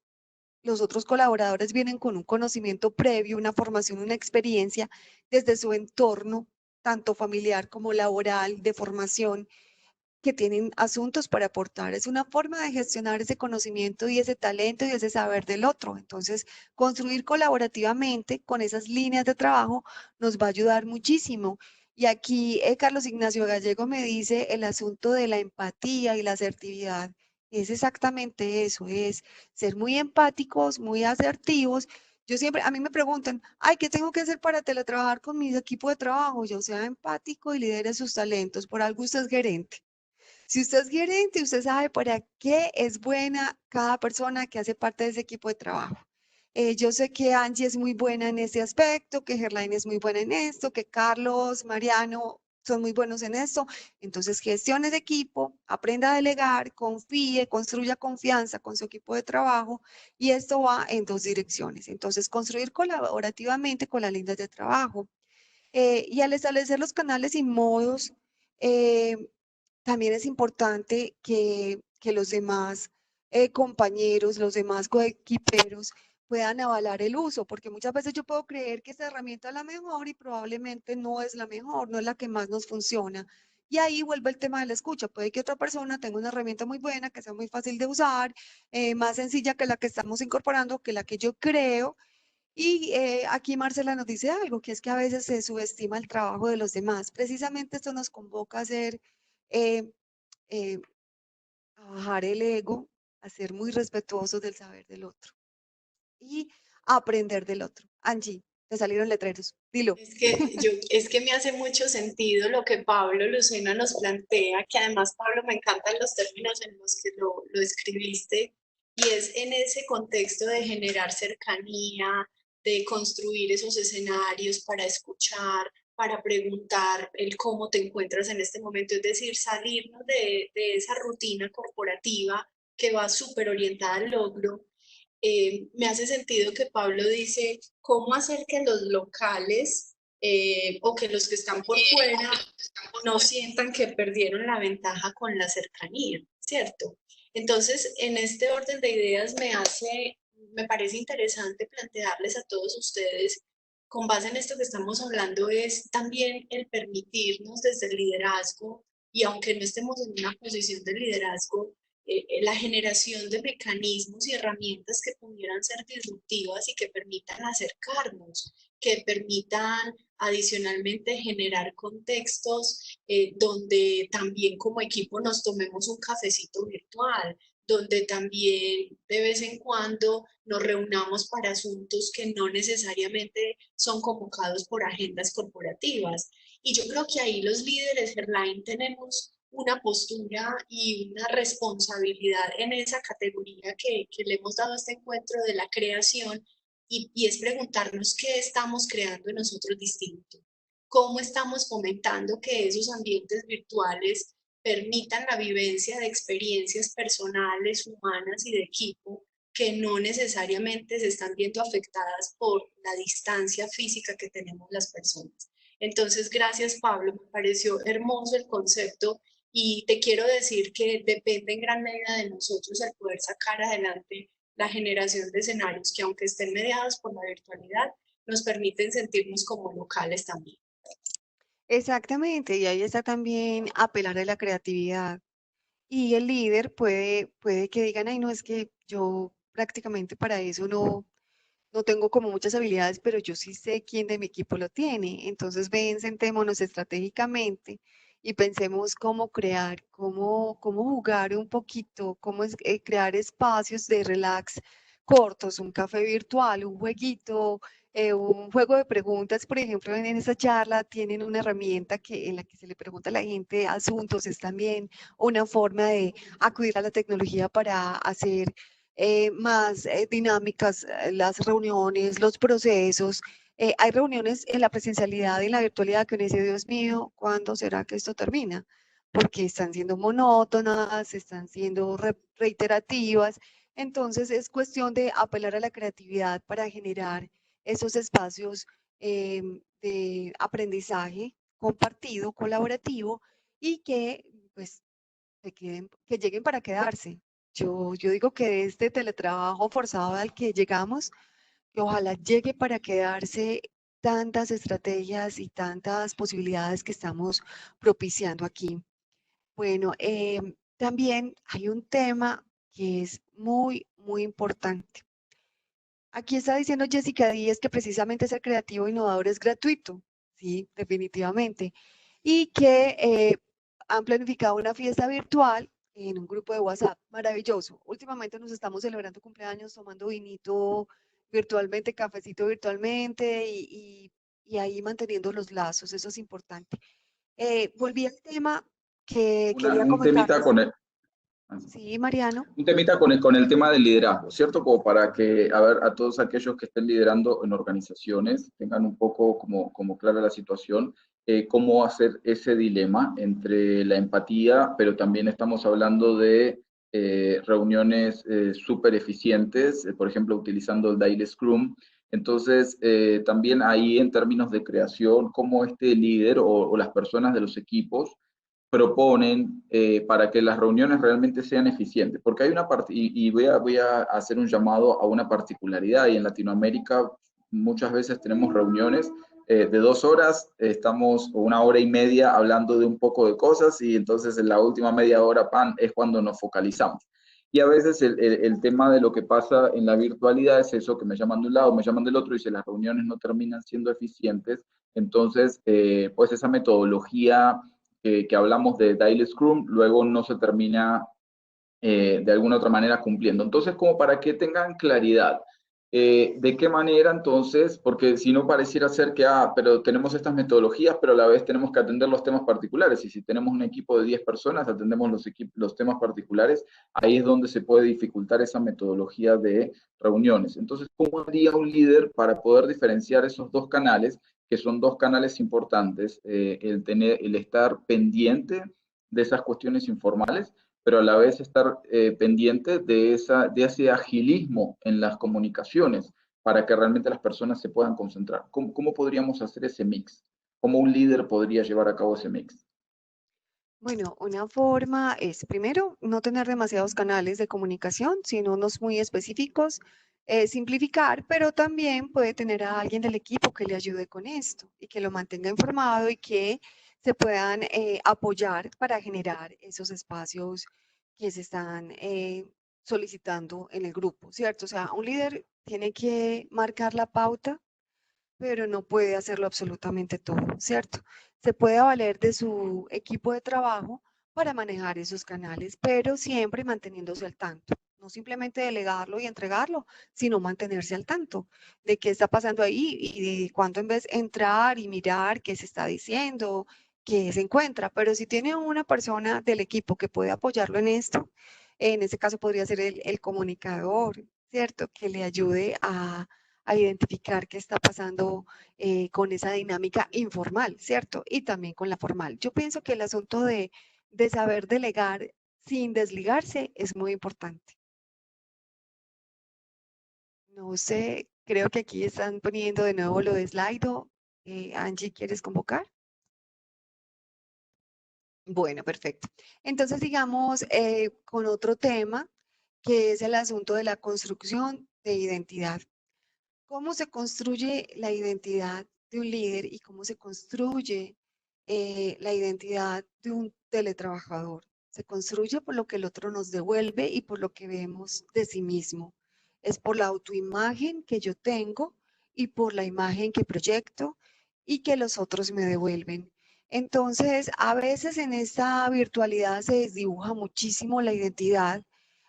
los otros colaboradores vienen con un conocimiento previo, una formación, una experiencia desde su entorno, tanto familiar como laboral, de formación que tienen asuntos para aportar. Es una forma de gestionar ese conocimiento y ese talento y ese saber del otro. Entonces, construir colaborativamente con esas líneas de trabajo nos va a ayudar muchísimo. Y aquí Carlos Ignacio Gallego me dice el asunto de la empatía y la asertividad. Es exactamente eso, es ser muy empáticos, muy asertivos. Yo siempre, a mí me preguntan, ay, ¿qué tengo que hacer para teletrabajar con mi equipo de trabajo? Yo sea empático y lidere sus talentos. Por algo usted es gerente. Si usted es gerente, usted sabe para qué es buena cada persona que hace parte de ese equipo de trabajo. Yo sé que Angie es muy buena en ese aspecto, que Gerlaine es muy buena en esto, que Carlos, Mariano son muy buenos en esto. Entonces, gestione de equipo, aprenda a delegar, confíe, construya confianza con su equipo de trabajo y esto va en dos direcciones. Entonces, construir colaborativamente con las líneas de trabajo. Y al establecer los canales y modos, eh, también es importante que los demás compañeros, los demás coequiperos puedan avalar el uso, porque muchas veces yo puedo creer que esta herramienta es la mejor y probablemente no es la mejor, no es la que más nos funciona. Y ahí vuelve el tema de la escucha. Puede que otra persona tenga una herramienta muy buena, que sea muy fácil de usar, más sencilla que la que estamos incorporando, que la que yo creo. Y aquí Marcela nos dice algo, que es que a veces se subestima el trabajo de los demás. Precisamente esto nos convoca a ser eh, eh, a bajar el ego, a ser muy respetuosos del saber del otro y a aprender del otro. Angie, te salieron letreros, dilo. Es que me hace mucho sentido lo que Pablo Lucena nos plantea, que además, Pablo, me encantan los términos en los que lo escribiste, y es en ese contexto de generar cercanía, de construir esos escenarios para escuchar, para preguntar el cómo te encuentras en este momento, es decir, salirnos de esa rutina corporativa que va súper orientada al logro. Me hace sentido que Pablo dice, ¿cómo hacer que los locales o que los que están por fuera no sientan que perdieron la ventaja con la cercanía, ¿cierto? Entonces, en este orden de ideas me parece interesante plantearles a todos ustedes, con base en esto que estamos hablando, es también el permitirnos desde el liderazgo, y aunque no estemos en una posición de liderazgo, la generación de mecanismos y herramientas que pudieran ser disruptivas y que permitan acercarnos, que permitan adicionalmente generar contextos donde también como equipo nos tomemos un cafecito virtual, donde también de vez en cuando nos reunamos para asuntos que no necesariamente son convocados por agendas corporativas. Y yo creo que ahí los líderes, Gerlain, tenemos una postura y una responsabilidad en esa categoría que le hemos dado a este encuentro de la creación, y es preguntarnos qué estamos creando nosotros distinto, cómo estamos fomentando que esos ambientes virtuales permitan la vivencia de experiencias personales, humanas y de equipo que no necesariamente se están viendo afectadas por la distancia física que tenemos las personas. Entonces, gracias Pablo, me pareció hermoso el concepto, y te quiero decir que depende en gran medida de nosotros el poder sacar adelante la generación de escenarios que, aunque estén mediados por la virtualidad, nos permiten sentirnos como locales también. Exactamente, y ahí está también apelar a la creatividad. Y el líder puede que digan, ay, no, es que yo prácticamente para eso no tengo como muchas habilidades, pero yo sí sé quién de mi equipo lo tiene. Entonces, ven, sentémonos estratégicamente y pensemos cómo crear, cómo jugar un poquito, crear espacios de relax cortos, un café virtual, un jueguito, un juego de preguntas. Por ejemplo, en esa charla tienen una herramienta en la que se le pregunta a la gente asuntos, es también una forma de acudir a la tecnología para hacer más dinámicas, las reuniones, los procesos. Hay reuniones en la presencialidad y en la virtualidad que uno dice, Dios mío, ¿cuándo será que esto termina? Porque están siendo monótonas, están siendo reiterativas. Entonces es cuestión de apelar a la creatividad para generar esos espacios de aprendizaje compartido, colaborativo y que pues que lleguen para quedarse. Yo digo que este teletrabajo forzado al que llegamos, que ojalá llegue para quedarse tantas estrategias y tantas posibilidades que estamos propiciando aquí. Bueno, también hay un tema que es muy importante. Aquí está diciendo Jessica Díez que precisamente ser creativo e innovador es gratuito. sí, definitivamente. Y que han planificado una fiesta virtual en un grupo de WhatsApp. Maravilloso. Últimamente nos estamos celebrando cumpleaños, tomando vinito virtualmente, cafecito virtualmente y ahí manteniendo los lazos. Eso es importante. Volví al tema que quería Un temita comentarles. con el, Sí, Mariano. un temita con el tema del liderazgo, ¿cierto? Como para que, a ver, a todos aquellos que estén liderando en organizaciones tengan un poco como clara la situación, cómo hacer ese dilema entre la empatía, pero también estamos hablando de reuniones súper eficientes, por ejemplo, utilizando el Daily Scrum. Entonces, también ahí en términos de creación, cómo este líder o las personas de los equipos proponen para que las reuniones realmente sean eficientes. Porque hay una parte, y voy a hacer un llamado a una particularidad, y en Latinoamérica muchas veces tenemos reuniones de 2 horas, estamos 1 hora y media hablando de un poco de cosas, y entonces en la última media hora, pan, es cuando nos focalizamos. Y a veces el tema de lo que pasa en la virtualidad es eso, que me llaman de un lado, me llaman del otro, y si las reuniones no terminan siendo eficientes, entonces, pues esa metodología que hablamos de Daily Scrum, luego no se termina de alguna otra manera cumpliendo. Entonces, como para que tengan claridad, de qué manera entonces, porque si no pareciera ser que, pero tenemos estas metodologías, pero a la vez tenemos que atender los temas particulares, y si tenemos un equipo de 10 personas, atendemos los temas particulares, ahí es donde se puede dificultar esa metodología de reuniones. Entonces, ¿cómo haría un líder para poder diferenciar esos dos canales, que son dos canales importantes, el estar pendiente de esas cuestiones informales, pero a la vez estar pendiente de ese agilismo en las comunicaciones para que realmente las personas se puedan concentrar? ¿Cómo podríamos hacer ese mix? ¿Cómo un líder podría llevar a cabo ese mix? Bueno, una forma es, primero, no tener demasiados canales de comunicación, sino unos muy específicos, simplificar, pero también puede tener a alguien del equipo que le ayude con esto y que lo mantenga informado y que se puedan apoyar para generar esos espacios que se están solicitando en el grupo, ¿cierto? O sea, un líder tiene que marcar la pauta pero no puede hacerlo absolutamente todo, ¿cierto? Se puede valer de su equipo de trabajo para manejar esos canales, pero siempre manteniéndose al tanto. No simplemente delegarlo y entregarlo, sino mantenerse al tanto de qué está pasando ahí y de cuándo en vez entrar y mirar qué se está diciendo, qué se encuentra. Pero si tiene una persona del equipo que puede apoyarlo en esto, en ese caso podría ser el comunicador, ¿cierto? Que le ayude a identificar qué está pasando con esa dinámica informal, ¿cierto? Y también con la formal. Yo pienso que el asunto de saber delegar sin desligarse es muy importante. No sé, creo que aquí están poniendo de nuevo lo de Slido. Angie, ¿quieres convocar? Bueno, perfecto. Entonces, sigamos con otro tema, que es el asunto de la construcción de identidad. ¿Cómo se construye la identidad de un líder y cómo se construye la identidad de un teletrabajador? Se construye por lo que el otro nos devuelve y por lo que vemos de sí mismo. Es por la autoimagen que yo tengo y por la imagen que proyecto y que los otros me devuelven. Entonces, a veces en esta virtualidad se desdibuja muchísimo la identidad.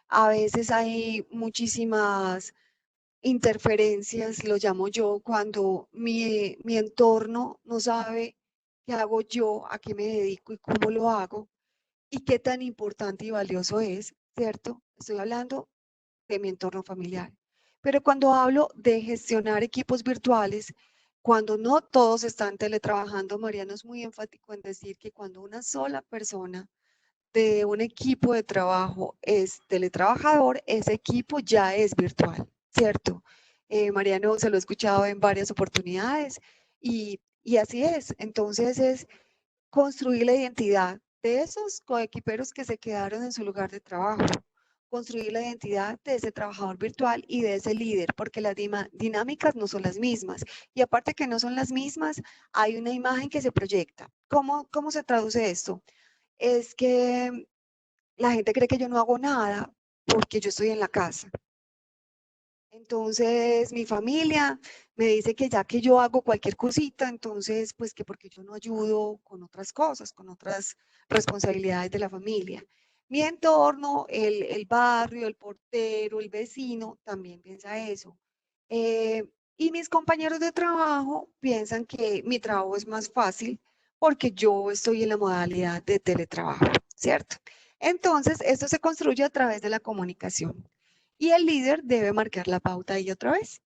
A veces hay muchísimas interferencias, lo llamo yo, cuando mi entorno no sabe qué hago yo, a qué me dedico y cómo lo hago y qué tan importante y valioso es, ¿cierto? Estoy hablando de mi entorno familiar. Pero cuando hablo de gestionar equipos virtuales, cuando no todos están teletrabajando, Mariano es muy enfático en decir que cuando una sola persona de un equipo de trabajo es teletrabajador, ese equipo ya es virtual, ¿cierto? Mariano se lo he escuchado en varias oportunidades y así es. Entonces es construir la identidad de esos coequiperos que se quedaron en su lugar de trabajo, construir la identidad de ese trabajador virtual y de ese líder, porque las dinámicas no son las mismas. Y aparte que no son las mismas, hay una imagen que se proyecta. ¿Cómo se traduce esto? Es que la gente cree que yo no hago nada porque yo estoy en la casa. Entonces, mi familia me dice que ya que yo hago cualquier cosita, entonces, pues que porque yo no ayudo con otras cosas, con otras responsabilidades de la familia. Mi entorno, el barrio, el portero, el vecino, también piensa eso. Eh, y mis compañeros de trabajo piensan que mi trabajo es más fácil porque yo estoy en la modalidad de teletrabajo, ¿cierto? Entonces, esto se construye a través de la comunicación. Y el líder debe marcar la pauta ahí otra vez.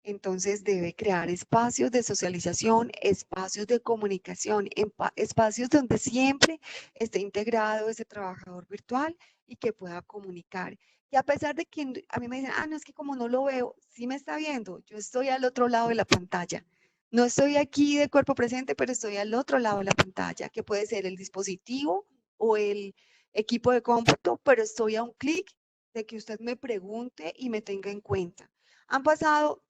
Entonces debe crear espacios de socialización, espacios de comunicación, espacios donde siempre esté integrado ese trabajador virtual y que pueda comunicar. Y a pesar de que a mí me dicen, no, es que como no lo veo, sí me está viendo, yo estoy al otro lado de la pantalla. No estoy aquí de cuerpo presente, pero estoy al otro lado de la pantalla, que puede ser el dispositivo o el equipo de cómputo, pero estoy a un clic de que usted me pregunte y me tenga en cuenta. Han pasado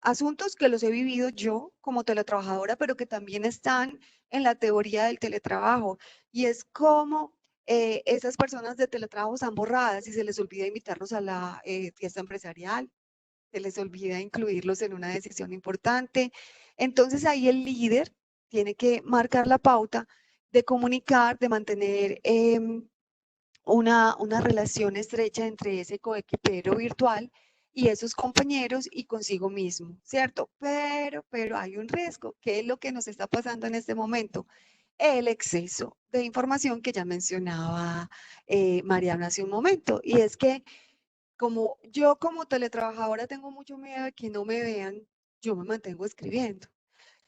asuntos que los he vivido yo como teletrabajadora, pero que también están en la teoría del teletrabajo. Y es como esas personas de teletrabajo están borradas y se les olvida invitarlos a la fiesta empresarial, se les olvida incluirlos en una decisión importante. Entonces ahí el líder tiene que marcar la pauta de comunicar, de mantener una relación estrecha entre ese coequipero virtual y esos compañeros y consigo mismo, ¿cierto? Pero hay un riesgo. ¿Qué es lo que nos está pasando en este momento? El exceso de información que ya mencionaba Mariana hace un momento. Y es que como yo como teletrabajadora tengo mucho miedo de que no me vean, yo me mantengo escribiendo.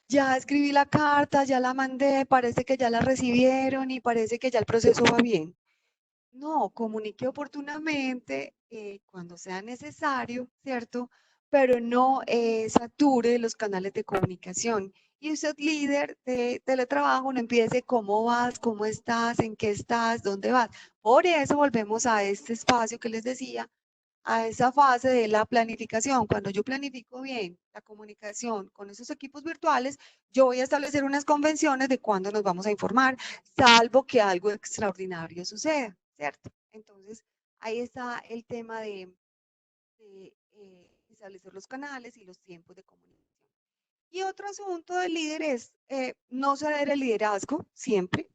Ya escribí la carta, ya la mandé, parece que ya la recibieron y parece que ya el proceso va bien. No, comunique oportunamente cuando sea necesario, ¿cierto? Pero no sature los canales de comunicación. Y usted, líder de teletrabajo, no empiece cómo vas, cómo estás, en qué estás, dónde vas. Por eso volvemos a este espacio que les decía, a esa fase de la planificación. Cuando yo planifico bien la comunicación con esos equipos virtuales, yo voy a establecer unas convenciones de cuándo nos vamos a informar, salvo que algo extraordinario suceda, ¿cierto? Entonces, ahí está el tema de establecer los canales y los tiempos de comunicación. Y otro asunto del líder es no ceder el liderazgo siempre.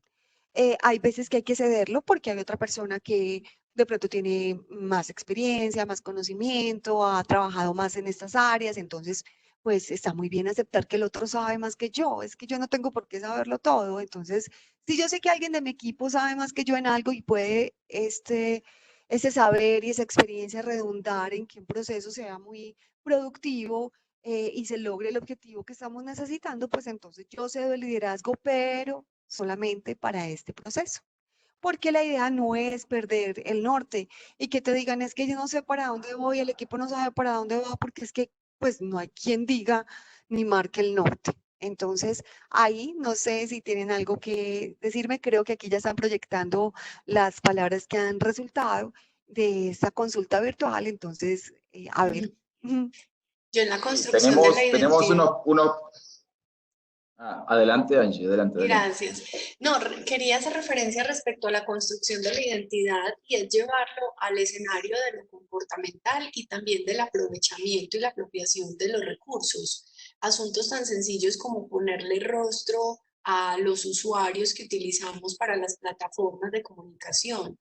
Hay veces que hay que cederlo porque hay otra persona que de pronto tiene más experiencia, más conocimiento, ha trabajado más en estas áreas, entonces pues está muy bien aceptar que el otro sabe más que yo, es que yo no tengo por qué saberlo todo, entonces si yo sé que alguien de mi equipo sabe más que yo en algo y puede ese saber y esa experiencia redundar en que un proceso sea muy productivo y se logre el objetivo que estamos necesitando, pues entonces yo cedo el liderazgo, pero solamente para este proceso. Porque la idea no es perder el norte y que te digan es que yo no sé para dónde voy, el equipo no sabe para dónde va, porque es que pues no hay quien diga ni marque el norte. Entonces, ahí no sé si tienen algo que decirme, creo que aquí ya están proyectando las palabras que han resultado de esta consulta virtual, entonces, a ver. Yo en la Sí, construcción de la tenemos identidad. adelante, Angie, adelante, adelante. Gracias. No, quería hacer referencia respecto a la construcción de la identidad y es llevarlo al escenario de lo comportamental y también del aprovechamiento y la apropiación de los recursos. Asuntos tan sencillos como ponerle rostro a los usuarios que utilizamos para las plataformas de comunicación.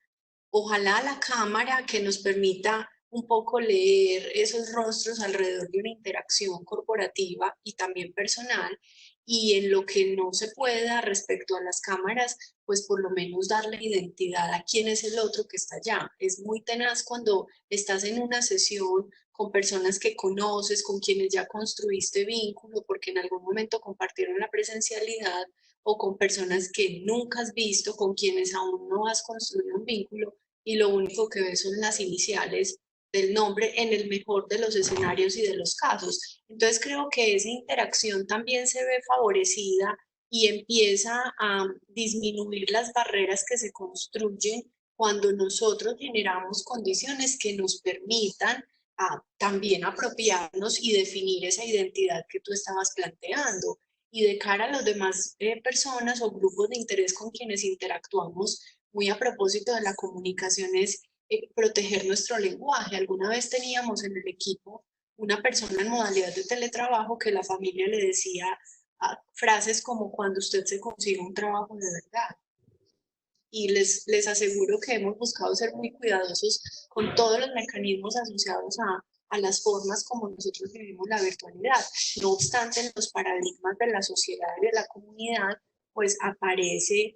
Ojalá la cámara que nos permita un poco leer esos rostros alrededor de una interacción corporativa y también personal, y en lo que no se pueda respecto a las cámaras, pues por lo menos darle identidad a quién es el otro que está allá. Es muy tenaz cuando estás en una sesión con personas que conoces, con quienes ya construiste vínculo, porque en algún momento compartieron la presencialidad, o con personas que nunca has visto, con quienes aún no has construido un vínculo y lo único que ves son las iniciales del nombre en el mejor de los escenarios y de los casos. Entonces creo que esa interacción también se ve favorecida y empieza a disminuir las barreras que se construyen cuando nosotros generamos condiciones que nos permitan también apropiarnos y definir esa identidad que tú estabas planteando. Y de cara a las demás personas o grupos de interés con quienes interactuamos, muy a propósito de la comunicación, es proteger nuestro lenguaje. Alguna vez teníamos en el equipo una persona en modalidad de teletrabajo que la familia le decía frases como cuando usted se consiga un trabajo de verdad. Y les aseguro que hemos buscado ser muy cuidadosos con todos los mecanismos asociados a las formas como nosotros vivimos la virtualidad. No obstante, en los paradigmas de la sociedad y de la comunidad, pues aparece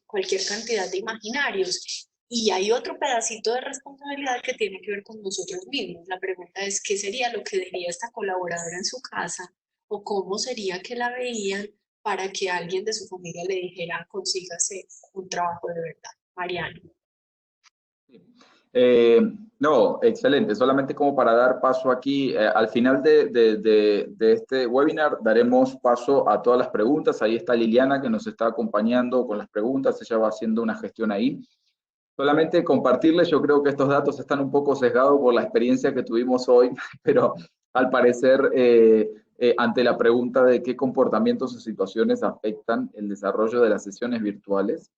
cualquier cantidad de imaginarios. Y hay otro pedacito de responsabilidad que tiene que ver con nosotros mismos. La pregunta es, ¿qué sería lo que diría esta colaboradora en su casa? ¿O cómo sería que la veían para que alguien de su familia le dijera, consígase un trabajo de verdad? Mariano. Eh, no, excelente. Solamente como para dar paso aquí, al final de este webinar daremos paso a todas las preguntas. Ahí está Liliana que nos está acompañando con las preguntas. Ella va haciendo una gestión ahí. Solamente compartirles, yo creo que estos datos están un poco sesgados por la experiencia que tuvimos hoy, pero al parecer, ante la pregunta de qué comportamientos o situaciones afectan el desarrollo de las sesiones virtuales,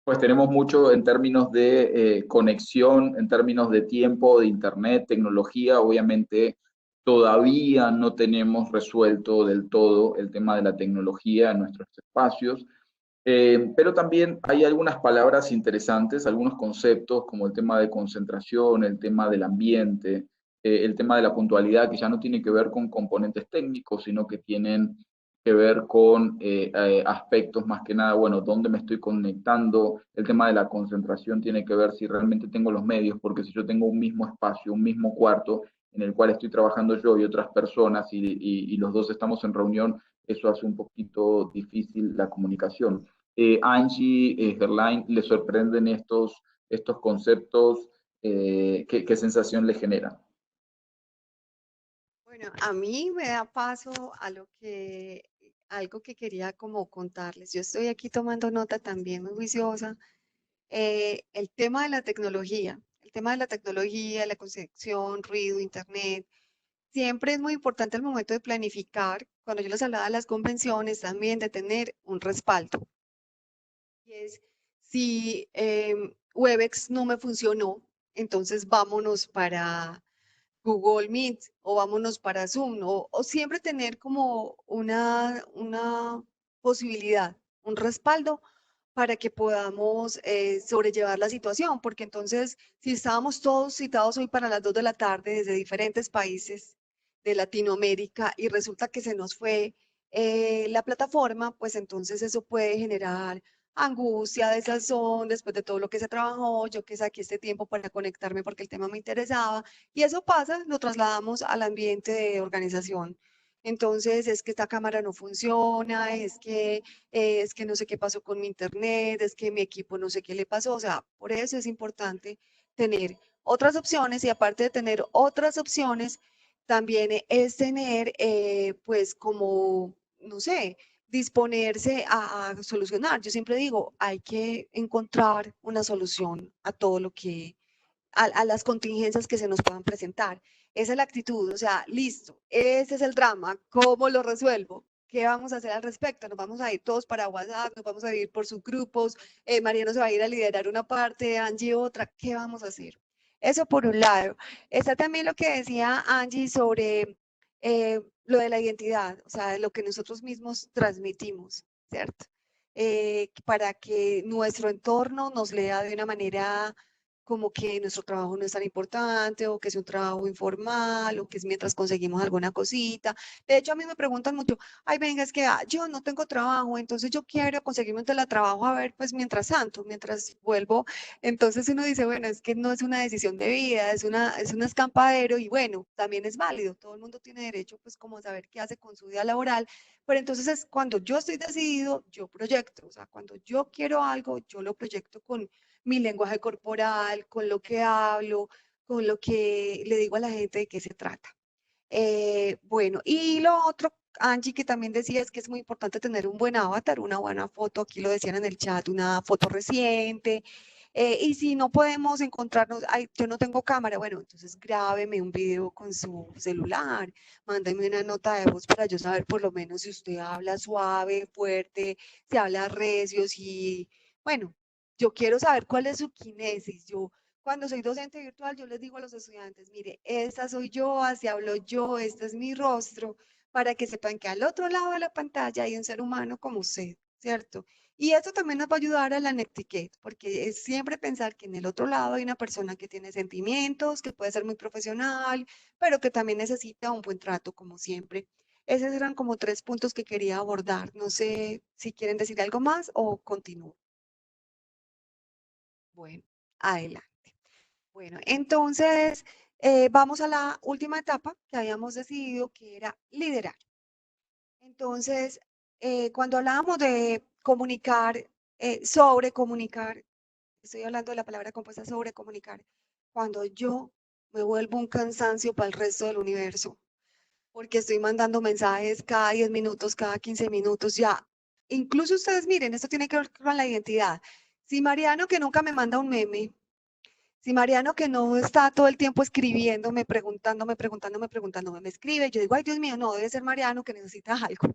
pues tenemos mucho en términos de conexión, en términos de tiempo, de internet, tecnología. Obviamente todavía no tenemos resuelto del todo el tema de la tecnología en nuestros espacios, pero también hay algunas palabras interesantes, algunos conceptos como el tema de concentración, el tema del ambiente, el tema de la puntualidad, que ya no tiene que ver con componentes técnicos, sino que tienen que ver con aspectos más que nada, bueno, dónde me estoy conectando. El tema de la concentración tiene que ver si realmente tengo los medios, porque si yo tengo un mismo espacio, un mismo cuarto en el cual estoy trabajando yo y otras personas y los dos estamos en reunión, eso hace un poquito difícil la comunicación. Angie, Gerlain, ¿le sorprenden estos conceptos? ¿Qué sensación le genera? Bueno, a mí me da paso a algo que quería como contarles. Yo estoy aquí tomando nota también muy juiciosa. El tema de la tecnología, la concepción, ruido, internet, siempre es muy importante al momento de planificar, cuando yo les hablaba de las convenciones, también de tener un respaldo. Y es, si Webex no me funcionó, entonces vámonos para Google Meet o vámonos para Zoom, o siempre tener como una posibilidad, un respaldo para que podamos sobrellevar la situación, porque entonces si estábamos todos citados hoy para las 2 de la tarde desde diferentes países de Latinoamérica y resulta que se nos fue la plataforma, pues entonces eso puede generar angustia, desazón, después de todo lo que se trabajó, yo que saqué este tiempo para conectarme porque el tema me interesaba, y eso pasa, lo trasladamos al ambiente de organización. Entonces, es que esta cámara no funciona, es que no sé qué pasó con mi internet, es que mi equipo no sé qué le pasó. O sea, por eso es importante tener otras opciones y aparte de tener otras opciones, también es tener, pues, como, no sé, disponerse a solucionar. Yo siempre digo, hay que encontrar una solución a todo lo que a las contingencias que se nos puedan presentar. Esa es la actitud, o sea, listo, ese es el drama, ¿cómo lo resuelvo? ¿Qué vamos a hacer al respecto? Nos vamos a ir todos para WhatsApp, nos vamos a ir por subgrupos, Mariano se va a ir a liderar una parte, Angie otra, ¿qué vamos a hacer? Eso por un lado. Está también lo que decía Angie sobre lo de la identidad, o sea, lo que nosotros mismos transmitimos, ¿cierto? Para que nuestro entorno nos lea de una manera como que nuestro trabajo no es tan importante o que es un trabajo informal o que es mientras conseguimos alguna cosita. De hecho, a mí me preguntan mucho, ay, venga, es que yo no tengo trabajo, entonces yo quiero conseguirme un teletrabajo a ver, pues mientras tanto, mientras vuelvo. Entonces uno dice, bueno, es que no es una decisión de vida, es un escampadero y bueno, también es válido, todo el mundo tiene derecho pues como a saber qué hace con su vida laboral, pero entonces es cuando yo estoy decidido, yo proyecto, o sea, cuando yo quiero algo, yo lo proyecto con mi lenguaje corporal, con lo que hablo, con lo que le digo a la gente de qué se trata. Bueno, y lo otro, Angie, que también decía es que es muy importante tener un buen avatar, una buena foto, aquí lo decían en el chat, una foto reciente. Y si no podemos encontrarnos, ay, yo no tengo cámara, bueno, entonces grábeme un video con su celular, mándeme una nota de voz para yo saber por lo menos si usted habla suave, fuerte, si habla recio, si, bueno, yo quiero saber cuál es su kinesis, yo cuando soy docente virtual, yo les digo a los estudiantes, mire, esta soy yo, así hablo yo, este es mi rostro, para que sepan que al otro lado de la pantalla hay un ser humano como usted, ¿cierto? Y eso también nos va a ayudar a la netiquette, porque es siempre pensar que en el otro lado hay una persona que tiene sentimientos, que puede ser muy profesional, pero que también necesita un buen trato, como siempre. Esos eran como 3 puntos que quería abordar. No sé si quieren decir algo más o continúo. Bueno, adelante. Bueno, entonces vamos a la última etapa que habíamos decidido que era liderar. Entonces, cuando hablábamos de comunicar, sobre comunicar, estoy hablando de la palabra compuesta sobre comunicar, cuando yo me vuelvo un cansancio para el resto del universo, porque estoy mandando mensajes cada 10 minutos, cada 15 minutos, ya. Incluso ustedes miren, esto tiene que ver con la identidad. Si Mariano, que nunca me manda un meme, si Mariano, que no está todo el tiempo escribiéndome, preguntándome, me escribe, yo digo, ay, Dios mío, no, debe ser Mariano que necesita algo.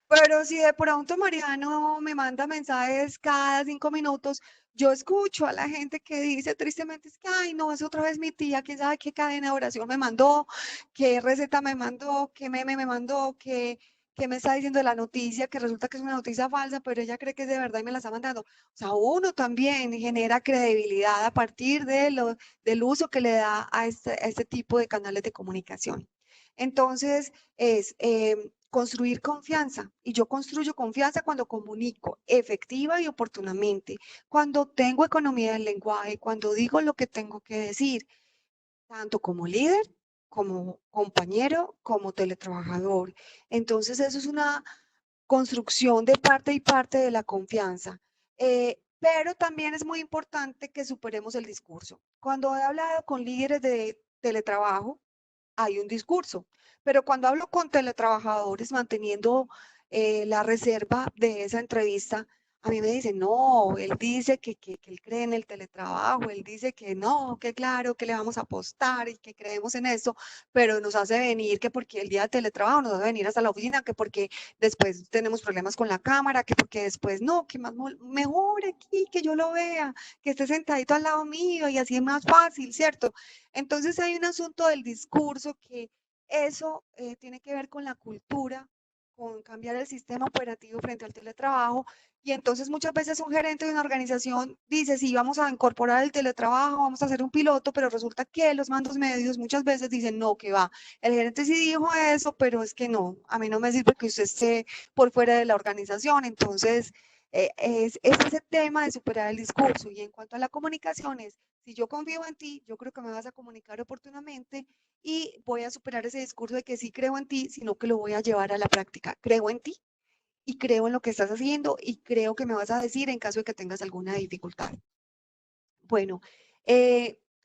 Pero si de pronto Mariano me manda mensajes cada 5 minutos, yo escucho a la gente que dice tristemente, es que, ay, no, es otra vez mi tía, quién sabe qué cadena de oración me mandó, qué receta me mandó, qué meme me mandó, qué me está diciendo de la noticia, que resulta que es una noticia falsa, pero ella cree que es de verdad y me la está mandando. O sea, uno también genera credibilidad a partir del uso que le da a este tipo de canales de comunicación. Entonces, es construir confianza. Y yo construyo confianza cuando comunico efectiva y oportunamente, cuando tengo economía del lenguaje, cuando digo lo que tengo que decir, tanto como líder, como compañero, como teletrabajador. Entonces, eso es una construcción de parte y parte de la confianza. Pero también es muy importante que superemos el discurso. Cuando he hablado con líderes de teletrabajo, hay un discurso. Pero cuando hablo con teletrabajadores manteniendo la reserva de esa entrevista, a mí me dicen, no, él dice que él cree en el teletrabajo, él dice que no, que claro, que le vamos a apostar y que creemos en eso, pero nos hace venir que porque el día de teletrabajo nos hace venir hasta la oficina, que porque después tenemos problemas con la cámara, que porque después no, que más mejor aquí, que yo lo vea, que esté sentadito al lado mío y así es más fácil, ¿cierto? Entonces hay un asunto del discurso que eso tiene que ver con la cultura, con cambiar el sistema operativo frente al teletrabajo. Y entonces muchas veces un gerente de una organización dice, sí, vamos a incorporar el teletrabajo, vamos a hacer un piloto, pero resulta que los mandos medios muchas veces dicen, no, que va. El gerente sí dijo eso, pero es que no, a mí no me sirve que usted esté por fuera de la organización. Entonces, es ese tema de superar el discurso. Y en cuanto a la comunicación, si yo confío en ti, yo creo que me vas a comunicar oportunamente y voy a superar ese discurso de que sí creo en ti, sino que lo voy a llevar a la práctica. Creo en ti y creo en lo que estás haciendo y creo que me vas a decir en caso de que tengas alguna dificultad. Bueno,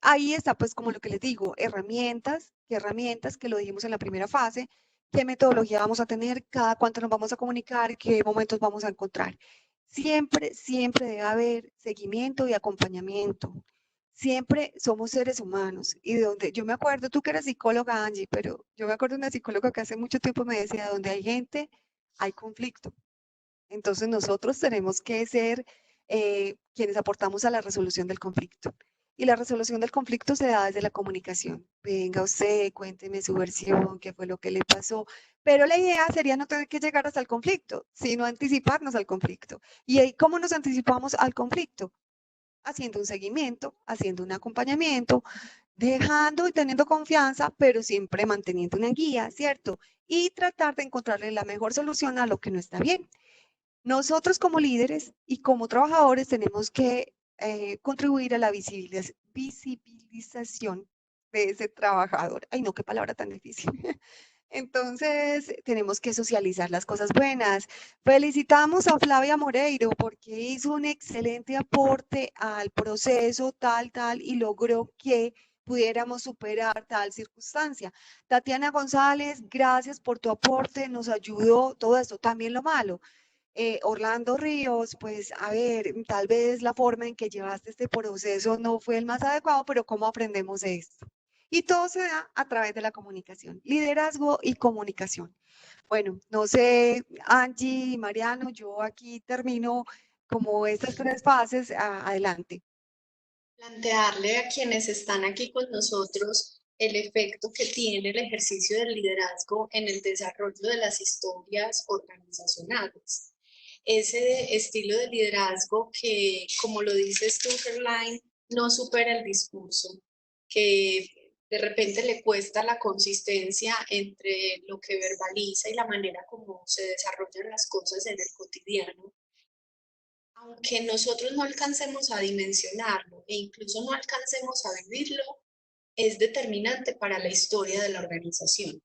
ahí está pues como lo que les digo, herramientas que lo dijimos en la primera fase, qué metodología vamos a tener, cada cuánto nos vamos a comunicar, qué momentos vamos a encontrar. Siempre, siempre debe haber seguimiento y acompañamiento. Siempre somos seres humanos y de donde yo me acuerdo, tú que eres psicóloga, Angie, pero yo me acuerdo de una psicóloga que hace mucho tiempo me decía, donde hay gente, hay conflicto. Entonces nosotros tenemos que ser quienes aportamos a la resolución del conflicto. Y la resolución del conflicto se da desde la comunicación. Venga usted, cuénteme su versión, qué fue lo que le pasó. Pero la idea sería no tener que llegar hasta el conflicto, sino anticiparnos al conflicto. ¿Y ahí cómo nos anticipamos al conflicto? Haciendo un seguimiento, haciendo un acompañamiento, dejando y teniendo confianza, pero siempre manteniendo una guía, ¿cierto? Y tratar de encontrarle la mejor solución a lo que no está bien. Nosotros como líderes y como trabajadores tenemos que contribuir a la visibilización de ese trabajador. Ay, no, qué palabra tan difícil. Entonces, tenemos que socializar las cosas buenas. Felicitamos a Flavia Moreiro porque hizo un excelente aporte al proceso tal, y logró que pudiéramos superar tal circunstancia. Tatiana González, gracias por tu aporte, nos ayudó todo esto. También lo malo, Orlando Ríos, pues a ver, tal vez la forma en que llevaste este proceso no fue el más adecuado, pero ¿cómo aprendemos de esto? Y todo se da a través de la comunicación, liderazgo y comunicación. Bueno, no sé, Angie, Mariano, yo aquí termino como estas 3 fases, adelante. plantearle a quienes están aquí con nosotros el efecto que tiene el ejercicio del liderazgo en el desarrollo de las historias organizacionales. Ese estilo de liderazgo que, como lo dice Stunkerline, no supera el discurso, que de repente le cuesta la consistencia entre lo que verbaliza y la manera como se desarrollan las cosas en el cotidiano. Aunque nosotros no alcancemos a dimensionarlo e incluso no alcancemos a vivirlo, es determinante para la historia de la organización.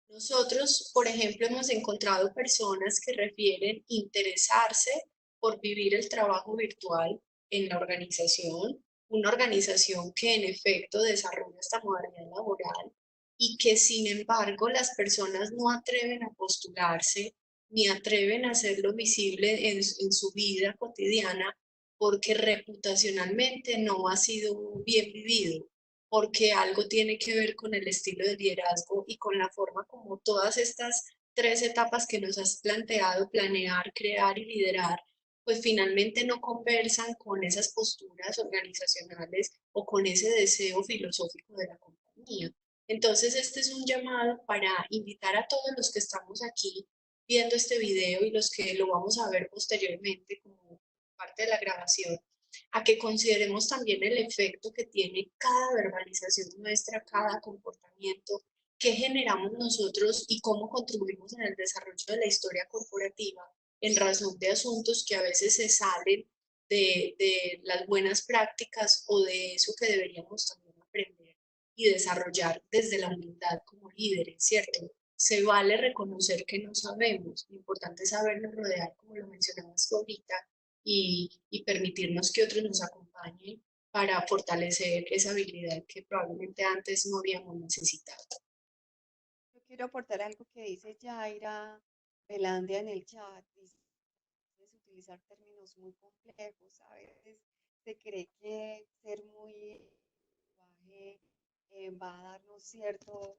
Nosotros, por ejemplo, hemos encontrado personas que refieren interesarse por vivir el trabajo virtual en la organización, una organización que en efecto desarrolla esta modalidad laboral y que sin embargo las personas no atreven a postularse ni atreven a hacerlo visible en su vida cotidiana porque reputacionalmente no ha sido bien vivido, porque algo tiene que ver con el estilo de liderazgo y con la forma como todas estas tres etapas que nos has planteado, planear, crear y liderar, pues finalmente no conversan con esas posturas organizacionales o con ese deseo filosófico de la compañía. Entonces, este es un llamado para invitar a todos los que estamos aquí viendo este video y los que lo vamos a ver posteriormente como parte de la grabación, a que consideremos también el efecto que tiene cada verbalización nuestra, cada comportamiento que generamos nosotros y cómo contribuimos en el desarrollo de la historia corporativa en razón de asuntos que a veces se salen de las buenas prácticas o de eso que deberíamos también aprender y desarrollar desde la humildad como líderes, ¿cierto? Se vale reconocer que no sabemos, lo importante es sabernos rodear, como lo mencionabas tú ahorita, y permitirnos que otros nos acompañen para fortalecer esa habilidad que probablemente antes no habíamos necesitado. Yo quiero aportar algo que dice Yaira Velandia en el chat. Dice, es utilizar términos muy complejos. A veces se cree que ser muy lenguaje va a darnos cierto...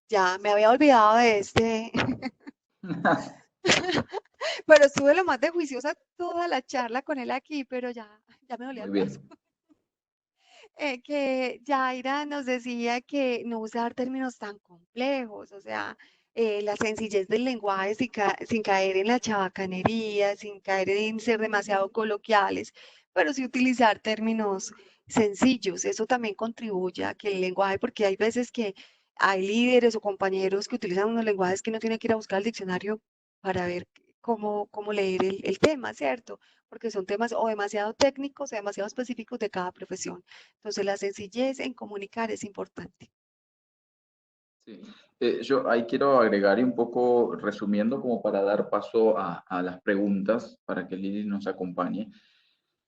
ya me había olvidado de este, pero estuve lo más de juiciosa toda la charla con él aquí, pero ya me dolía Muy el brazo. bien. Que Yaira nos decía que no usar términos tan complejos, o sea, la sencillez del lenguaje sin caer en la chabacanería, sin caer en ser demasiado coloquiales, pero sí utilizar términos sencillos. Eso también contribuye a que el lenguaje, porque hay veces que hay líderes o compañeros que utilizan unos lenguajes que no tienen que ir a buscar el diccionario para ver cómo leer el tema, ¿cierto? Porque son temas o demasiado técnicos o demasiado específicos de cada profesión. Entonces, la sencillez en comunicar es importante. Sí. Yo ahí quiero agregar y un poco resumiendo como para dar paso a las preguntas para que Lili nos acompañe.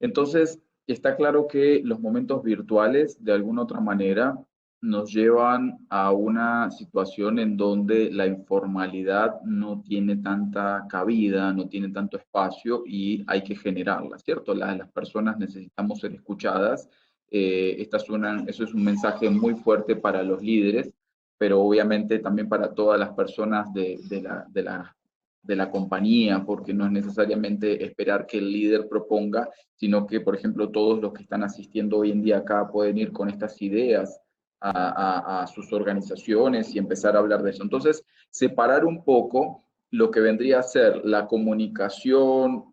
Entonces, está claro que los momentos virtuales, de alguna otra manera, nos llevan a una situación en donde la informalidad no tiene tanta cabida, no tiene tanto espacio y hay que generarla, ¿cierto? Las personas necesitamos ser escuchadas. Eso es un mensaje muy fuerte para los líderes, pero obviamente también para todas las personas de la compañía, porque no es necesariamente esperar que el líder proponga, sino que, por ejemplo, todos los que están asistiendo hoy en día acá pueden ir con estas ideas a sus organizaciones y empezar a hablar de eso. Entonces, separar un poco lo que vendría a ser la comunicación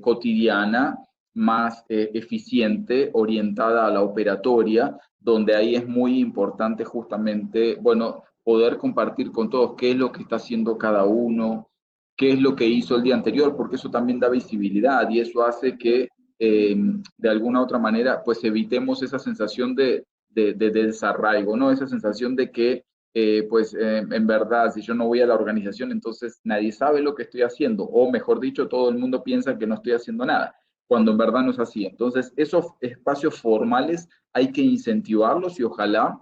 cotidiana más eficiente, orientada a la operatoria, donde ahí es muy importante justamente, bueno, poder compartir con todos qué es lo que está haciendo cada uno, qué es lo que hizo el día anterior, porque eso también da visibilidad y eso hace que de alguna u otra manera pues evitemos esa sensación de desarraigo, ¿no? Esa sensación de que en verdad si yo no voy a la organización entonces nadie sabe lo que estoy haciendo o mejor dicho todo el mundo piensa que no estoy haciendo nada cuando en verdad no es así. Entonces esos espacios formales hay que incentivarlos y ojalá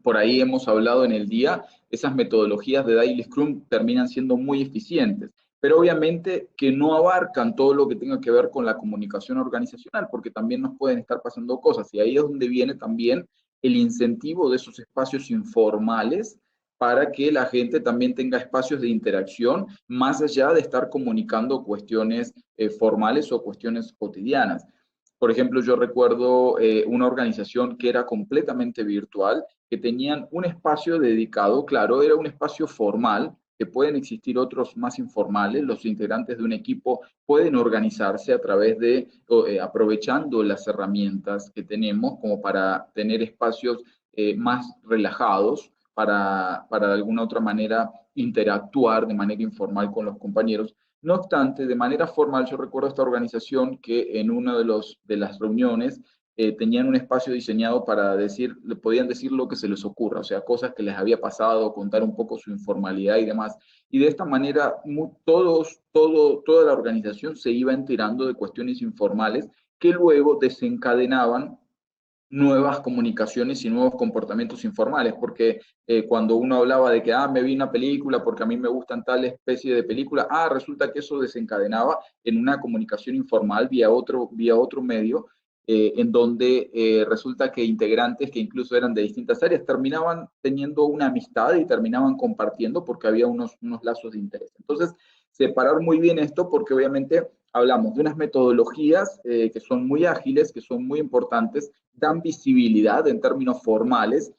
por ahí hemos hablado en el día, esas metodologías de Daily Scrum terminan siendo muy eficientes, pero obviamente que no abarcan todo lo que tenga que ver con la comunicación organizacional, porque también nos pueden estar pasando cosas, y ahí es donde viene también el incentivo de esos espacios informales para que la gente también tenga espacios de interacción más allá de estar comunicando cuestiones formales o cuestiones cotidianas. Por ejemplo, yo recuerdo una organización que era completamente virtual, que tenían un espacio dedicado, claro, era un espacio formal, que pueden existir otros más informales. Los integrantes de un equipo pueden organizarse a través de, aprovechando las herramientas que tenemos como para tener espacios más relajados, para de alguna otra manera interactuar de manera informal con los compañeros. No obstante, de manera formal, yo recuerdo esta organización que en una de las reuniones tenían un espacio diseñado para decir, le podían decir lo que se les ocurra, o sea, cosas que les había pasado, contar un poco su informalidad y demás. Y de esta manera, toda la organización se iba enterando de cuestiones informales que luego desencadenaban nuevas comunicaciones y nuevos comportamientos informales, porque cuando uno hablaba de que, me vi una película porque a mí me gustan tal especie de película, resulta que eso desencadenaba en una comunicación informal vía otro medio, en donde resulta que integrantes que incluso eran de distintas áreas terminaban teniendo una amistad y terminaban compartiendo porque había unos lazos de interés. Entonces, separar muy bien esto porque obviamente hablamos de unas metodologías que son muy ágiles, que son muy importantes, dan visibilidad en términos formales.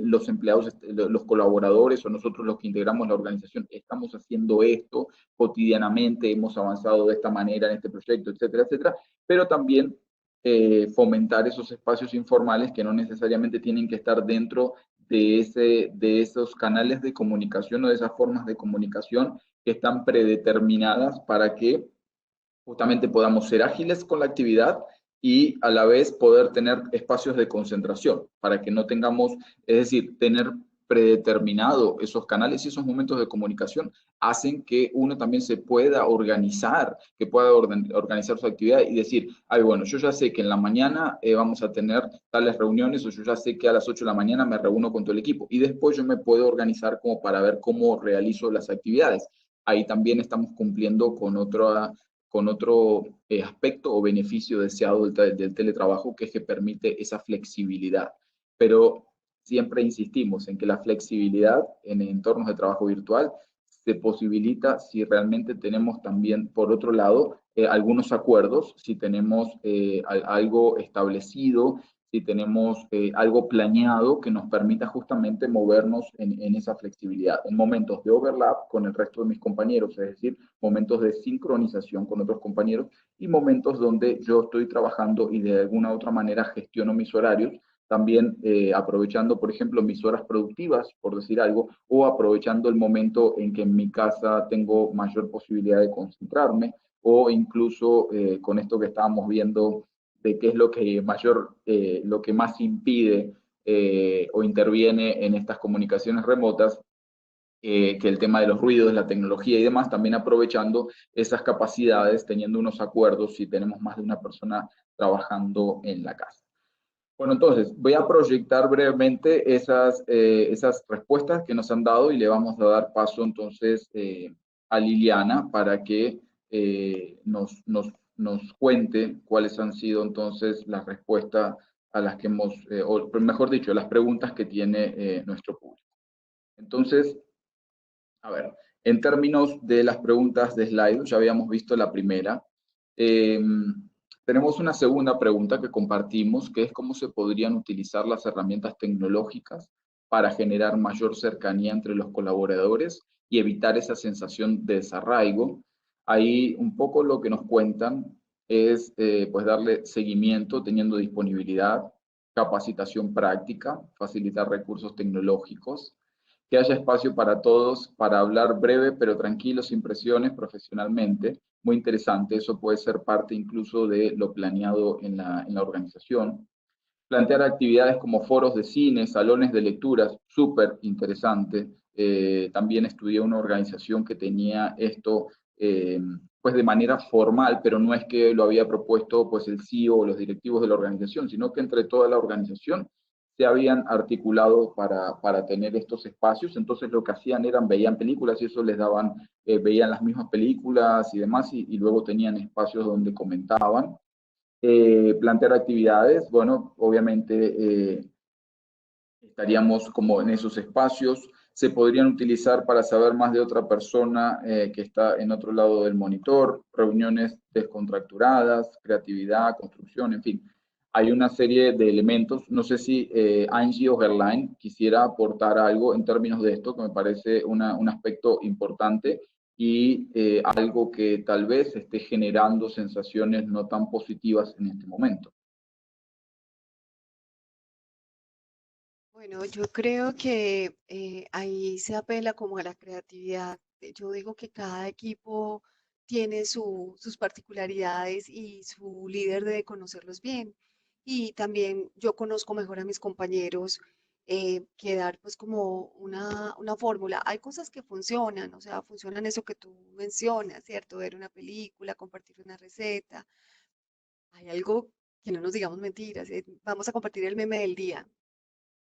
Los empleados, los colaboradores o nosotros los que integramos la organización estamos haciendo esto cotidianamente, hemos avanzado de esta manera en este proyecto, etcétera, etcétera, pero también fomentar esos espacios informales que no necesariamente tienen que estar dentro de esos canales de comunicación o de esas formas de comunicación que están predeterminadas para que justamente podamos ser ágiles con la actividad y a la vez poder tener espacios de concentración para que no tengamos, es decir, tener predeterminado esos canales y esos momentos de comunicación hacen que uno también se pueda organizar, que pueda organizar su actividad y decir, bueno, yo ya sé que en la mañana vamos a tener tales reuniones o yo ya sé que a las 8 de la mañana me reúno con todo el equipo y después yo me puedo organizar como para ver cómo realizo las actividades. Ahí también estamos cumpliendo con otro aspecto o beneficio deseado del teletrabajo, que es que permite esa flexibilidad. Pero siempre insistimos en que la flexibilidad en entornos de trabajo virtual se posibilita si realmente tenemos también, por otro lado, algunos acuerdos, si tenemos algo establecido, si tenemos algo planeado que nos permita justamente movernos en esa flexibilidad, en momentos de overlap con el resto de mis compañeros, es decir, momentos de sincronización con otros compañeros y momentos donde yo estoy trabajando y de alguna otra manera gestiono mis horarios, también aprovechando, por ejemplo, mis horas productivas, por decir algo, o aprovechando el momento en que en mi casa tengo mayor posibilidad de concentrarme, o incluso con esto que estábamos viendo de qué es lo que más impide o interviene en estas comunicaciones remotas, que el tema de los ruidos, la tecnología y demás, también aprovechando esas capacidades, teniendo unos acuerdos si tenemos más de una persona trabajando en la casa. Bueno, entonces voy a proyectar brevemente esas respuestas que nos han dado y le vamos a dar paso entonces a Liliana para que nos cuente cuáles han sido entonces las respuestas a las que hemos, o mejor dicho, las preguntas que tiene nuestro público. Entonces, a ver, en términos de las preguntas de slide, ya habíamos visto la primera. Tenemos una segunda pregunta que compartimos, que es cómo se podrían utilizar las herramientas tecnológicas para generar mayor cercanía entre los colaboradores y evitar esa sensación de desarraigo. Ahí un poco lo que nos cuentan es pues darle seguimiento teniendo disponibilidad, capacitación práctica, facilitar recursos tecnológicos, que haya espacio para todos, para hablar breve pero tranquilo, sin presiones, profesionalmente. Muy interesante, eso puede ser parte incluso de lo planeado en la organización. Plantear actividades como foros de cine, salones de lecturas, súper interesante. También estudié una organización que tenía esto pues de manera formal, pero no es que lo había propuesto pues el CEO o los directivos de la organización, sino que entre toda la organización se habían articulado para tener estos espacios. Entonces lo que hacían eran, veían películas y eso les daban, veían las mismas películas y demás, y luego tenían espacios donde comentaban. Plantear actividades, bueno, obviamente estaríamos como en esos espacios, se podrían utilizar para saber más de otra persona que está en otro lado del monitor, reuniones descontracturadas, creatividad, construcción, en fin. Hay una serie de elementos. No sé si Angie o Gerlain quisiera aportar algo en términos de esto, que me parece un aspecto importante y algo que tal vez esté generando sensaciones no tan positivas en este momento. Bueno, yo creo que ahí se apela como a la creatividad. Yo digo que cada equipo tiene sus particularidades y su líder debe conocerlos bien. Y también yo conozco mejor a mis compañeros que dar pues como una fórmula. Hay cosas que funcionan, o sea, funcionan eso que tú mencionas, ¿cierto? Ver una película, compartir una receta. Hay algo que no nos digamos mentiras. Vamos a compartir el meme del día.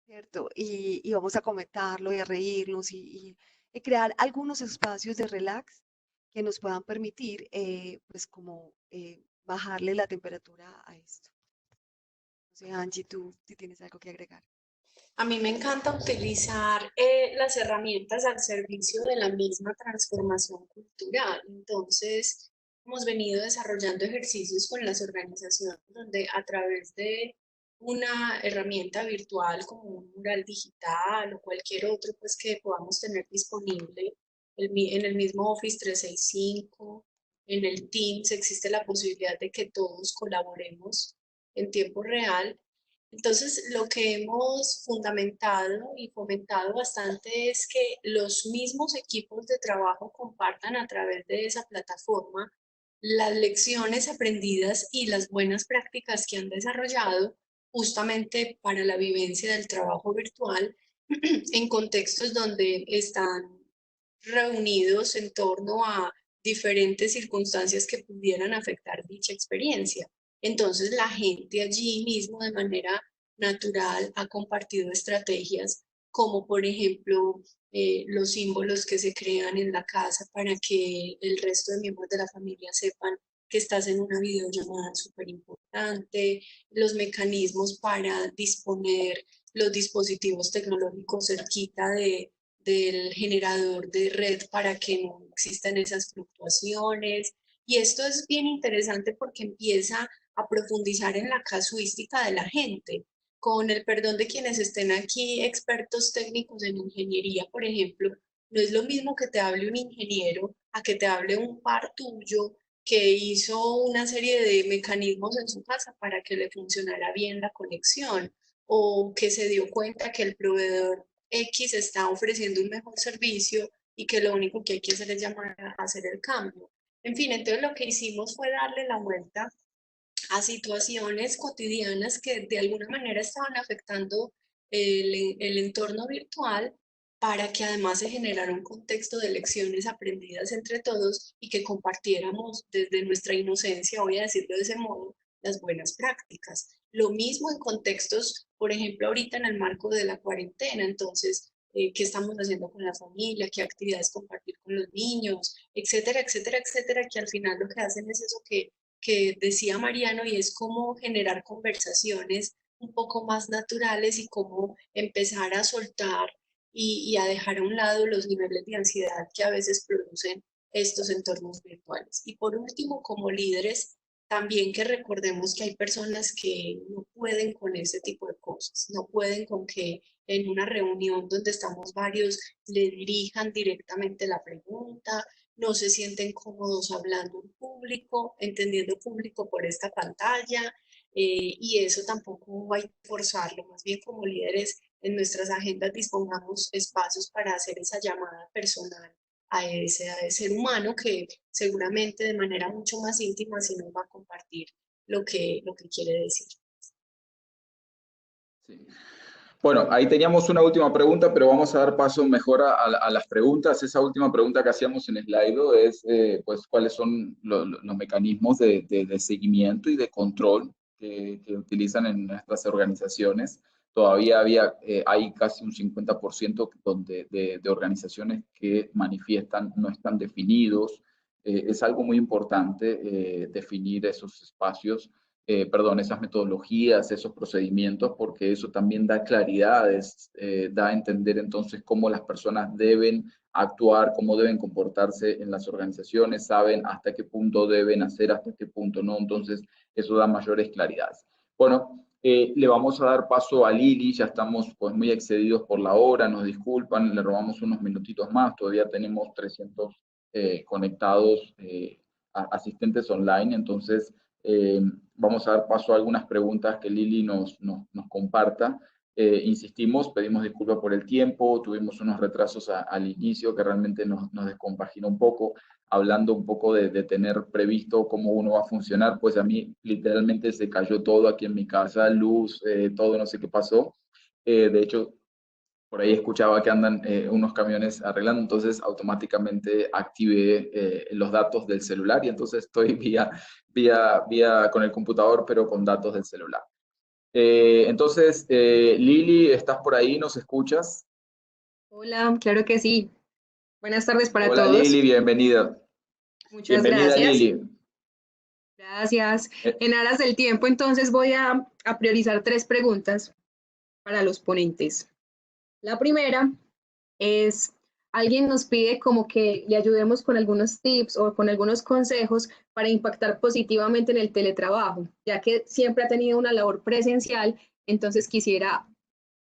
¿Cierto? Y vamos a comentarlo y a reírnos y crear algunos espacios de relax que nos puedan permitir, pues, como bajarle la temperatura a esto. O sea, Angie, tú si tienes algo que agregar. A mí me encanta utilizar las herramientas al servicio de la misma transformación cultural. Entonces, hemos venido desarrollando ejercicios con las organizaciones donde a través de una herramienta virtual como un mural digital o cualquier otro pues, que podamos tener disponible en el mismo Office 365, en el Teams, existe la posibilidad de que todos colaboremos en tiempo real. Entonces, lo que hemos fundamentado y fomentado bastante es que los mismos equipos de trabajo compartan a través de esa plataforma las lecciones aprendidas y las buenas prácticas que han desarrollado justamente para la vivencia del trabajo virtual en contextos donde están reunidos en torno a diferentes circunstancias que pudieran afectar dicha experiencia. Entonces la gente allí mismo de manera natural ha compartido estrategias como por ejemplo los símbolos que se crean en la casa para que el resto de miembros de la familia sepan que estás en una videollamada súper importante, los mecanismos para disponer los dispositivos tecnológicos cerquita del generador de red para que no existan esas fluctuaciones. Y esto es bien interesante porque empieza a profundizar en la casuística de la gente. Con el perdón de quienes estén aquí, expertos técnicos en ingeniería, por ejemplo, no es lo mismo que te hable un ingeniero a que te hable un par tuyo que hizo una serie de mecanismos en su casa para que le funcionara bien la conexión o que se dio cuenta que el proveedor X está ofreciendo un mejor servicio y que lo único que hay que hacer es llamar a hacer el cambio. En fin, entonces lo que hicimos fue darle la vuelta a situaciones cotidianas que de alguna manera estaban afectando el entorno virtual para que además se generara un contexto de lecciones aprendidas entre todos y que compartiéramos desde nuestra inocencia, voy a decirlo de ese modo, las buenas prácticas. Lo mismo en contextos, por ejemplo, ahorita en el marco de la cuarentena, entonces, qué estamos haciendo con la familia, qué actividades compartir con los niños, etcétera, etcétera, etcétera, que al final lo que hacen es eso que decía Mariano y es cómo generar conversaciones un poco más naturales y cómo empezar a soltar y a dejar a un lado los niveles de ansiedad que a veces producen estos entornos virtuales. Y por último, como líderes, también que recordemos que hay personas que no pueden con ese tipo de cosas, no pueden con que en una reunión donde estamos varios le dirijan directamente la pregunta, no se sienten cómodos hablando en público, entendiendo público por esta pantalla, y eso tampoco hay que forzarlo, más bien como líderes en nuestras agendas dispongamos espacios para hacer esa llamada personal a ese ser humano que seguramente de manera mucho más íntima si nos va a compartir lo que quiere decir. Sí. Bueno, ahí teníamos una última pregunta, pero vamos a dar paso mejor a las preguntas. Esa última pregunta que hacíamos en Slido es, pues, cuáles son los mecanismos de seguimiento y de control que utilizan en nuestras organizaciones. Todavía hay casi un 50% de organizaciones que manifiestan no están definidos. Es algo muy importante definir esos espacios perdón, esas metodologías, esos procedimientos, porque eso también da claridades, da a entender entonces cómo las personas deben actuar, cómo deben comportarse en las organizaciones, saben hasta qué punto deben hacer, hasta qué punto no, entonces eso da mayores claridades. Bueno, le vamos a dar paso a Lili, ya estamos pues muy excedidos por la hora, nos disculpan, le robamos unos minutitos más, todavía tenemos 300 conectados asistentes online, entonces vamos a dar paso a algunas preguntas que Lili nos comparta. Insistimos, pedimos disculpas por el tiempo, tuvimos unos retrasos al inicio que realmente nos descompaginó un poco, hablando un poco de tener previsto cómo uno va a funcionar, pues a mí literalmente se cayó todo aquí en mi casa, luz, todo, no sé qué pasó. De hecho, por ahí escuchaba que andan unos camiones arreglando, entonces automáticamente activé los datos del celular y entonces estoy vía con el computador, pero con datos del celular. Entonces, Lili, ¿estás por ahí? ¿Nos escuchas? Hola, claro que sí. Buenas tardes para Hola todos. Lili, bienvenida. Muchas Bienvenida gracias. Lili. Gracias. En aras del tiempo, entonces voy a priorizar 3 preguntas para los ponentes. La primera es, alguien nos pide como que le ayudemos con algunos tips o con algunos consejos para impactar positivamente en el teletrabajo, ya que siempre ha tenido una labor presencial, entonces quisiera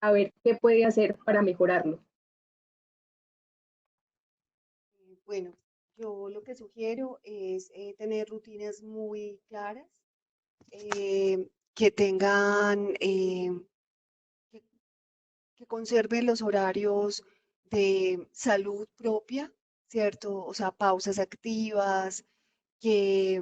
saber qué puede hacer para mejorarlo. Bueno, yo lo que sugiero es tener rutinas muy claras, que tengan, que, que conserven los horarios de salud propia, ¿cierto? O sea, pausas activas, que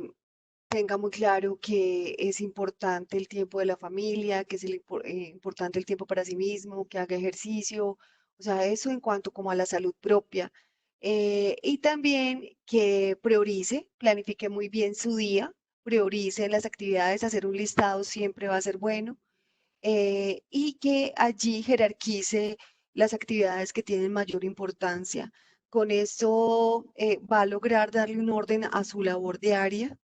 tenga muy claro que es importante el tiempo de la familia, que es importante el tiempo para sí mismo, que haga ejercicio, o sea, eso en cuanto como a la salud propia. Y también que priorice, planifique muy bien su día, priorice las actividades, hacer un listado siempre va a ser bueno, y que allí jerarquice las actividades que tienen mayor importancia. Con esto va a lograr darle un orden a su labor diaria,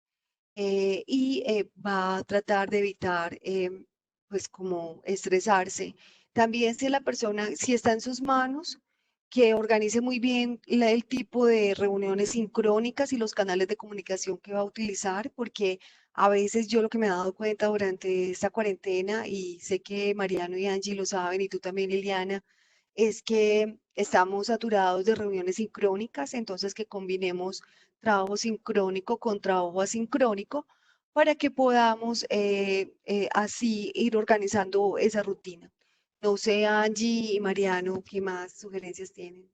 y va a tratar de evitar, pues, como estresarse. También si la persona, si está en sus manos, que organice muy bien el tipo de reuniones sincrónicas y los canales de comunicación que va a utilizar, porque a veces yo lo que me he dado cuenta durante esta cuarentena, y sé que Mariano y Angie lo saben, y tú también, Liliana, es que estamos saturados de reuniones sincrónicas, entonces que combinemos trabajo sincrónico con trabajo asincrónico para que podamos así ir organizando esa rutina. No sé, Angie y Mariano, ¿qué más sugerencias tienen?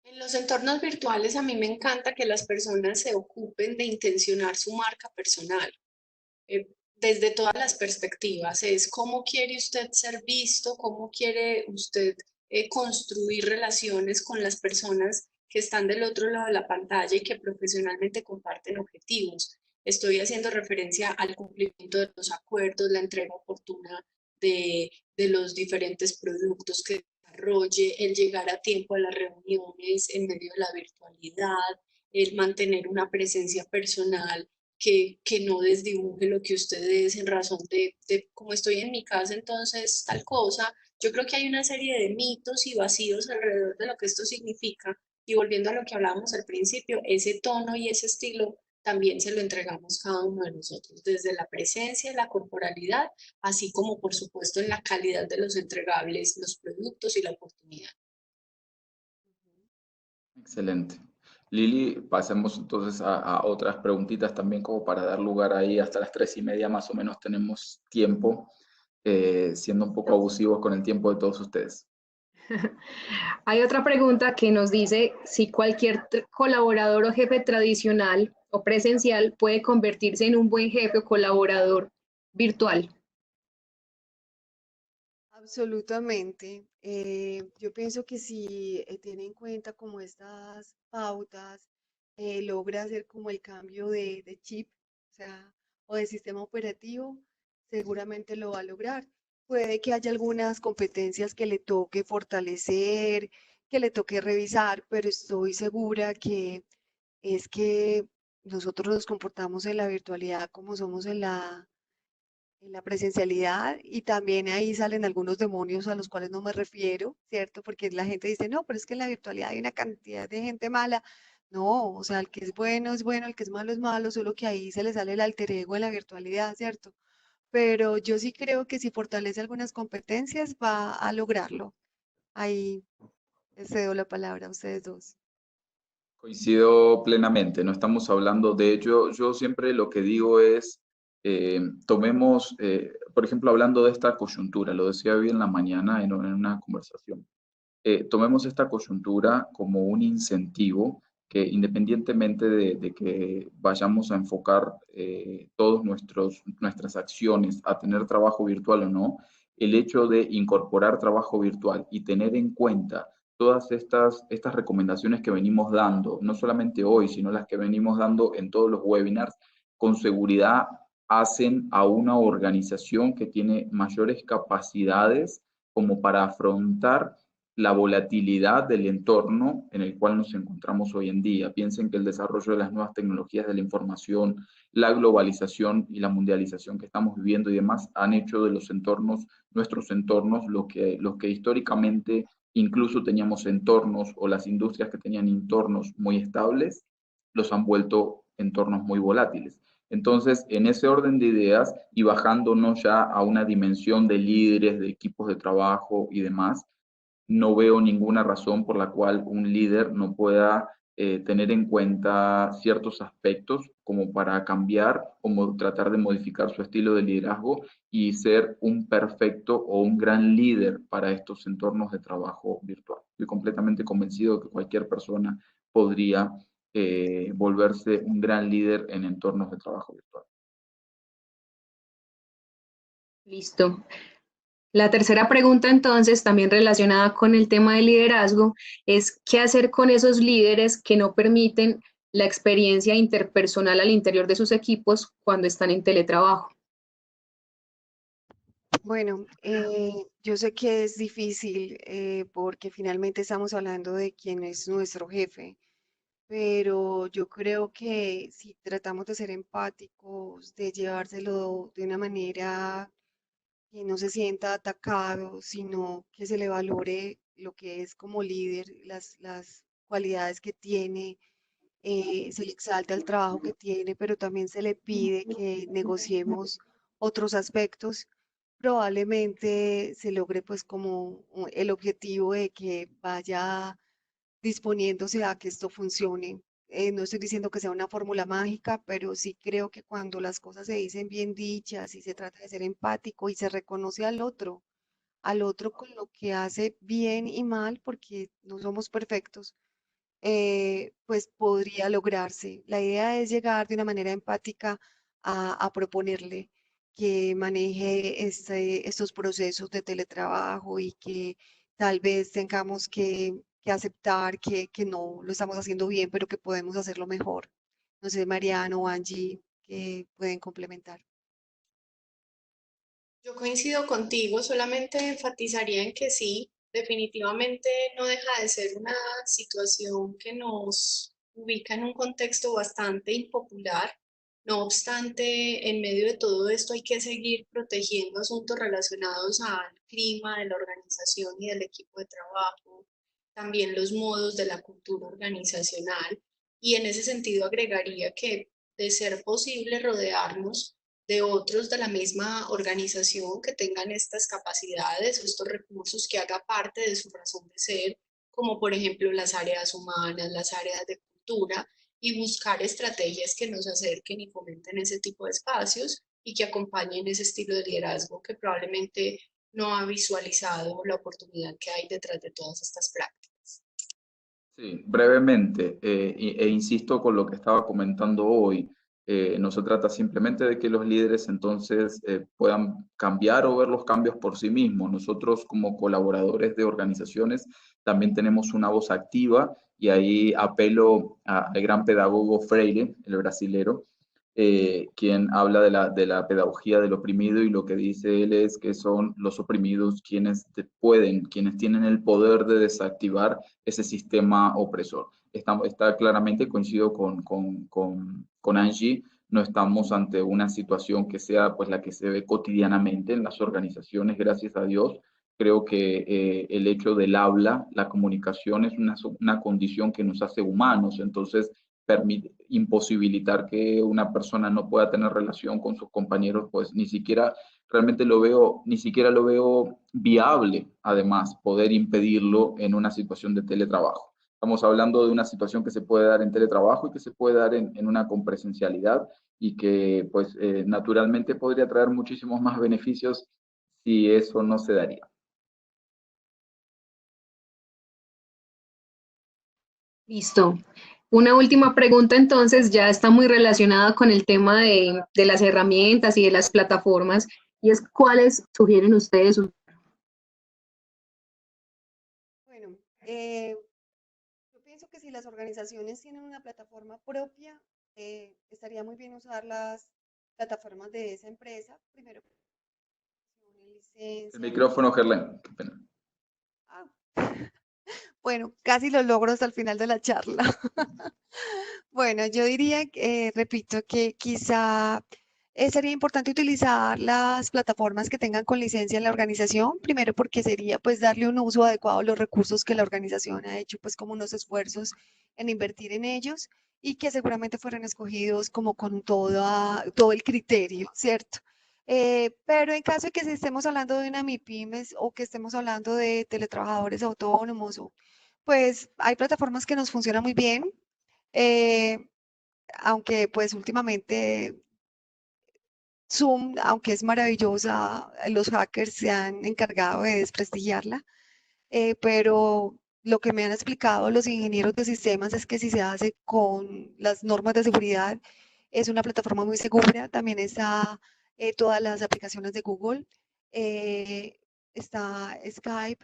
En los entornos virtuales a mí me encanta que las personas se ocupen de intencionar su marca personal, eh, desde todas las perspectivas. Es cómo quiere usted ser visto, cómo quiere usted construir relaciones con las personas que están del otro lado de la pantalla y que profesionalmente comparten objetivos. Estoy haciendo referencia al cumplimiento de los acuerdos, la entrega oportuna de los diferentes productos que desarrolle, el llegar a tiempo a las reuniones en medio de la virtualidad, el mantener una presencia personal que no desdibuje lo que usted es en razón de como estoy en mi casa, entonces tal cosa. Yo creo que hay una serie de mitos y vacíos alrededor de lo que esto significa. Y volviendo a lo que hablábamos al principio, ese tono y ese estilo también se lo entregamos cada uno de nosotros, desde la presencia, la corporalidad, así como por supuesto en la calidad de los entregables, los productos y la oportunidad. Excelente. Lili, pasemos entonces a otras preguntitas también como para dar lugar ahí hasta las 3:30 más o menos tenemos tiempo, siendo un poco abusivos con el tiempo de todos ustedes. Hay otra pregunta que nos dice si cualquier colaborador o jefe tradicional o presencial puede convertirse en un buen jefe o colaborador virtual. Absolutamente. Yo pienso que si tiene en cuenta como estas pautas, logra hacer como el cambio de chip, o sea, o de sistema operativo, seguramente lo va a lograr. Puede que haya algunas competencias que le toque fortalecer, que le toque revisar, pero estoy segura que es que nosotros nos comportamos en la virtualidad como somos en la presencialidad, y también ahí salen algunos demonios a los cuales no me refiero, ¿cierto? Porque la gente dice, no, pero es que en la virtualidad hay una cantidad de gente mala. No, o sea, el que es bueno, el que es malo, solo que ahí se le sale el alter ego en la virtualidad, ¿cierto? Pero yo sí creo que si fortalece algunas competencias va a lograrlo. Ahí les cedo la palabra a ustedes dos. Coincido plenamente, no estamos hablando, de hecho, yo siempre lo que digo es, tomemos, por ejemplo, hablando de esta coyuntura, lo decía hoy en la mañana en una conversación, tomemos esta coyuntura como un incentivo que independientemente de que vayamos a enfocar todas nuestras acciones a tener trabajo virtual o no, el hecho de incorporar trabajo virtual y tener en cuenta todas estas recomendaciones que venimos dando, no solamente hoy, sino las que venimos dando en todos los webinars, con seguridad hacen a una organización que tiene mayores capacidades como para afrontar la volatilidad del entorno en el cual nos encontramos hoy en día. Piensen que el desarrollo de las nuevas tecnologías de la información, la globalización y la mundialización que estamos viviendo y demás han hecho de los entornos, nuestros entornos, los que históricamente incluso teníamos entornos o las industrias que tenían entornos muy estables, los han vuelto entornos muy volátiles. Entonces, en ese orden de ideas y bajándonos ya a una dimensión de líderes, de equipos de trabajo y demás, no veo ninguna razón por la cual un líder no pueda tener en cuenta ciertos aspectos como para cambiar o tratar de modificar su estilo de liderazgo y ser un perfecto o un gran líder para estos entornos de trabajo virtual. Estoy completamente convencido de que cualquier persona podría volverse un gran líder en entornos de trabajo virtual. Listo. La tercera pregunta, entonces, también relacionada con el tema de liderazgo, es qué hacer con esos líderes que no permiten la experiencia interpersonal al interior de sus equipos cuando están en teletrabajo. Bueno, yo sé que es difícil porque finalmente estamos hablando de quién es nuestro jefe, pero yo creo que si tratamos de ser empáticos, de llevárselo de una manera que no se sienta atacado, sino que se le valore lo que es como líder, las cualidades que tiene, se le exalta el trabajo que tiene, pero también se le pide que negociemos otros aspectos, probablemente se logre pues como el objetivo de que vaya disponiéndose a que esto funcione. No estoy diciendo que sea una fórmula mágica, pero sí creo que cuando las cosas se dicen bien dichas y se trata de ser empático y se reconoce al otro con lo que hace bien y mal, porque no somos perfectos, pues podría lograrse. La idea es llegar de una manera empática a proponerle que maneje estos procesos de teletrabajo y que tal vez tengamos que aceptar que no lo estamos haciendo bien, pero que podemos hacerlo mejor. No sé, Mariano o Angie, que pueden complementar. Yo coincido contigo, solamente enfatizaría en que sí, definitivamente no deja de ser una situación que nos ubica en un contexto bastante impopular. No obstante, en medio de todo esto hay que seguir protegiendo asuntos relacionados al clima de la organización y del equipo de trabajo, también los modos de la cultura organizacional. Y en ese sentido agregaría que, de ser posible, rodearnos de otros de la misma organización que tengan estas capacidades o estos recursos que haga parte de su razón de ser, como por ejemplo las áreas humanas, las áreas de cultura, y buscar estrategias que nos acerquen y fomenten ese tipo de espacios y que acompañen ese estilo de liderazgo que probablemente no ha visualizado la oportunidad que hay detrás de todas estas prácticas. Sí, brevemente, e insisto con lo que estaba comentando hoy, no se trata simplemente de que los líderes entonces puedan cambiar o ver los cambios por sí mismos. Nosotros como colaboradores de organizaciones también tenemos una voz activa y ahí apelo al gran pedagogo Freire, el brasilero, quien habla de la pedagogía del oprimido, y lo que dice él es que son los oprimidos quienes quienes tienen el poder de desactivar ese sistema opresor. Está claramente, coincido con Angie, no estamos ante una situación que sea pues la que se ve cotidianamente en las organizaciones, gracias a Dios. Creo que el hecho del habla, la comunicación es una condición que nos hace humanos, entonces imposibilitar que una persona no pueda tener relación con sus compañeros, pues ni siquiera ni siquiera lo veo viable, además, poder impedirlo en una situación de teletrabajo. Estamos hablando de una situación que se puede dar en teletrabajo y que se puede dar en una compresencialidad, y que pues naturalmente podría traer muchísimos más beneficios si eso no se daría. Listo. Una última pregunta entonces, ya está muy relacionada con el tema de las herramientas y de las plataformas, y es ¿cuáles sugieren ustedes? Bueno, yo pienso que si las organizaciones tienen una plataforma propia, estaría muy bien usar las plataformas de esa empresa. Primero, El licencia. micrófono, Gerlen, qué pena. Ah, bueno, casi lo logro hasta el final de la charla. Bueno, yo diría, repito, que quizá sería importante utilizar las plataformas que tengan con licencia en la organización, primero porque sería pues darle un uso adecuado a los recursos que la organización ha hecho pues como unos esfuerzos en invertir en ellos, y que seguramente fueran escogidos como con todo el criterio, ¿cierto? Pero en caso de que si estemos hablando de una MIPYMES o que estemos hablando de teletrabajadores autónomos, pues hay plataformas que nos funcionan muy bien, eh, aunque pues últimamente Zoom, aunque es maravillosa, los hackers se han encargado de desprestigiarla, pero lo que me han explicado los ingenieros de sistemas es que si se hace con las normas de seguridad, es una plataforma muy segura. También está todas las aplicaciones de Google, está Skype.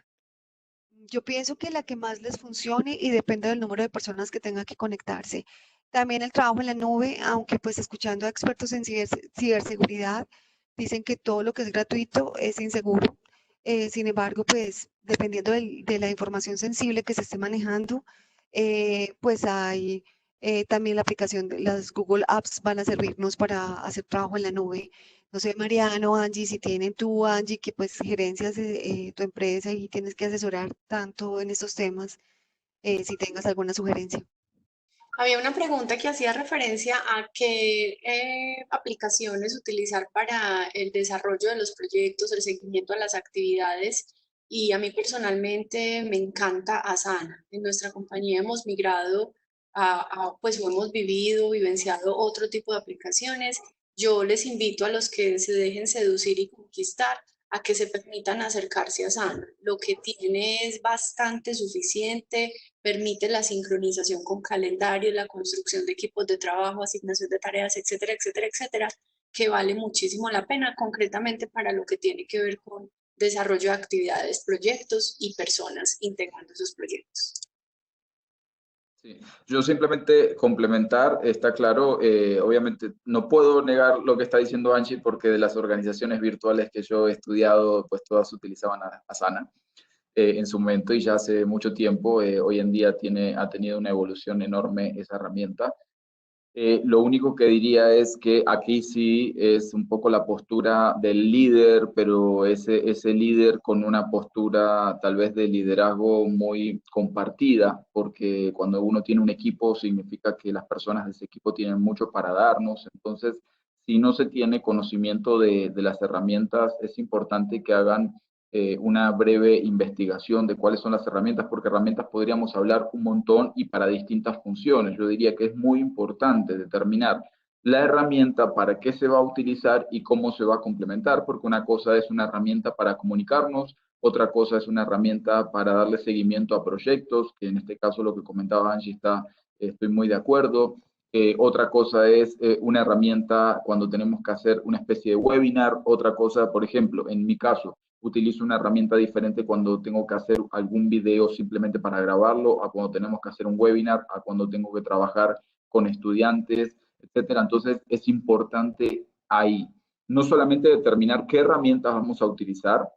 Yo pienso que la que más les funcione y depende del número de personas que tengan que conectarse. También el trabajo en la nube, aunque pues escuchando a expertos en ciberseguridad, dicen que todo lo que es gratuito es inseguro. Sin embargo, pues dependiendo de la información sensible que se esté manejando, pues hay también la aplicación de las Google Apps van a servirnos para hacer trabajo en la nube. No sé, Mariano, Angie, si tienen tú, Angie, que pues gerencias de tu empresa y tienes que asesorar tanto en estos temas, si tengas alguna sugerencia. Había una pregunta que hacía referencia a qué aplicaciones utilizar para el desarrollo de los proyectos, el seguimiento a las actividades, y a mí personalmente me encanta Asana. En nuestra compañía hemos migrado pues o hemos vivenciado otro tipo de aplicaciones. Yo les invito a los que se dejen seducir y conquistar a que se permitan acercarse a Asana. Lo que tiene es bastante suficiente, permite la sincronización con calendario, la construcción de equipos de trabajo, asignación de tareas, etcétera, etcétera, etcétera, que vale muchísimo la pena, concretamente para lo que tiene que ver con desarrollo de actividades, proyectos y personas integrando esos proyectos. Sí. Yo simplemente complementar, está claro, obviamente no puedo negar lo que está diciendo Angie, porque de las organizaciones virtuales que yo he estudiado, pues todas utilizaban Asana en su momento, y ya hace mucho tiempo. Hoy en día ha tenido una evolución enorme esa herramienta. Lo único que diría es que aquí sí es un poco la postura del líder, pero ese líder con una postura tal vez de liderazgo muy compartida, porque cuando uno tiene un equipo significa que las personas de ese equipo tienen mucho para darnos. Entonces, si no se tiene conocimiento de las herramientas, es importante que hagan una breve investigación de cuáles son las herramientas, porque herramientas podríamos hablar un montón y para distintas funciones. Yo diría que es muy importante determinar la herramienta, para qué se va a utilizar y cómo se va a complementar, porque una cosa es una herramienta para comunicarnos, otra cosa es una herramienta para darle seguimiento a proyectos, que en este caso lo que comentaba Angie estoy muy de acuerdo. Otra cosa es una herramienta cuando tenemos que hacer una especie de webinar. Otra cosa, por ejemplo, en mi caso, utilizo una herramienta diferente cuando tengo que hacer algún video simplemente para grabarlo, a cuando tenemos que hacer un webinar, a cuando tengo que trabajar con estudiantes. etcétera. Entonces, es importante ahí no solamente determinar qué herramientas vamos a utilizar,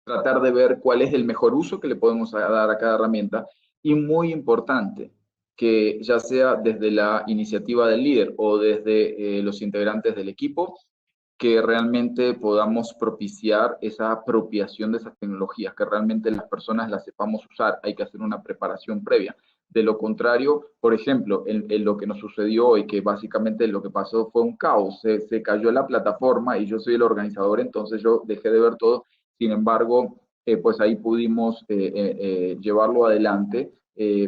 tratar de ver cuál es el mejor uso que le podemos dar a cada herramienta, y muy importante, que ya sea desde la iniciativa del líder o desde los integrantes del equipo, que realmente podamos propiciar esa apropiación de esas tecnologías, que realmente las personas las sepamos usar. Hay que hacer una preparación previa. De lo contrario, por ejemplo, en lo que nos sucedió hoy, que básicamente lo que pasó fue un caos, se cayó la plataforma y yo soy el organizador, entonces yo dejé de ver todo. Sin embargo, pues ahí pudimos llevarlo adelante,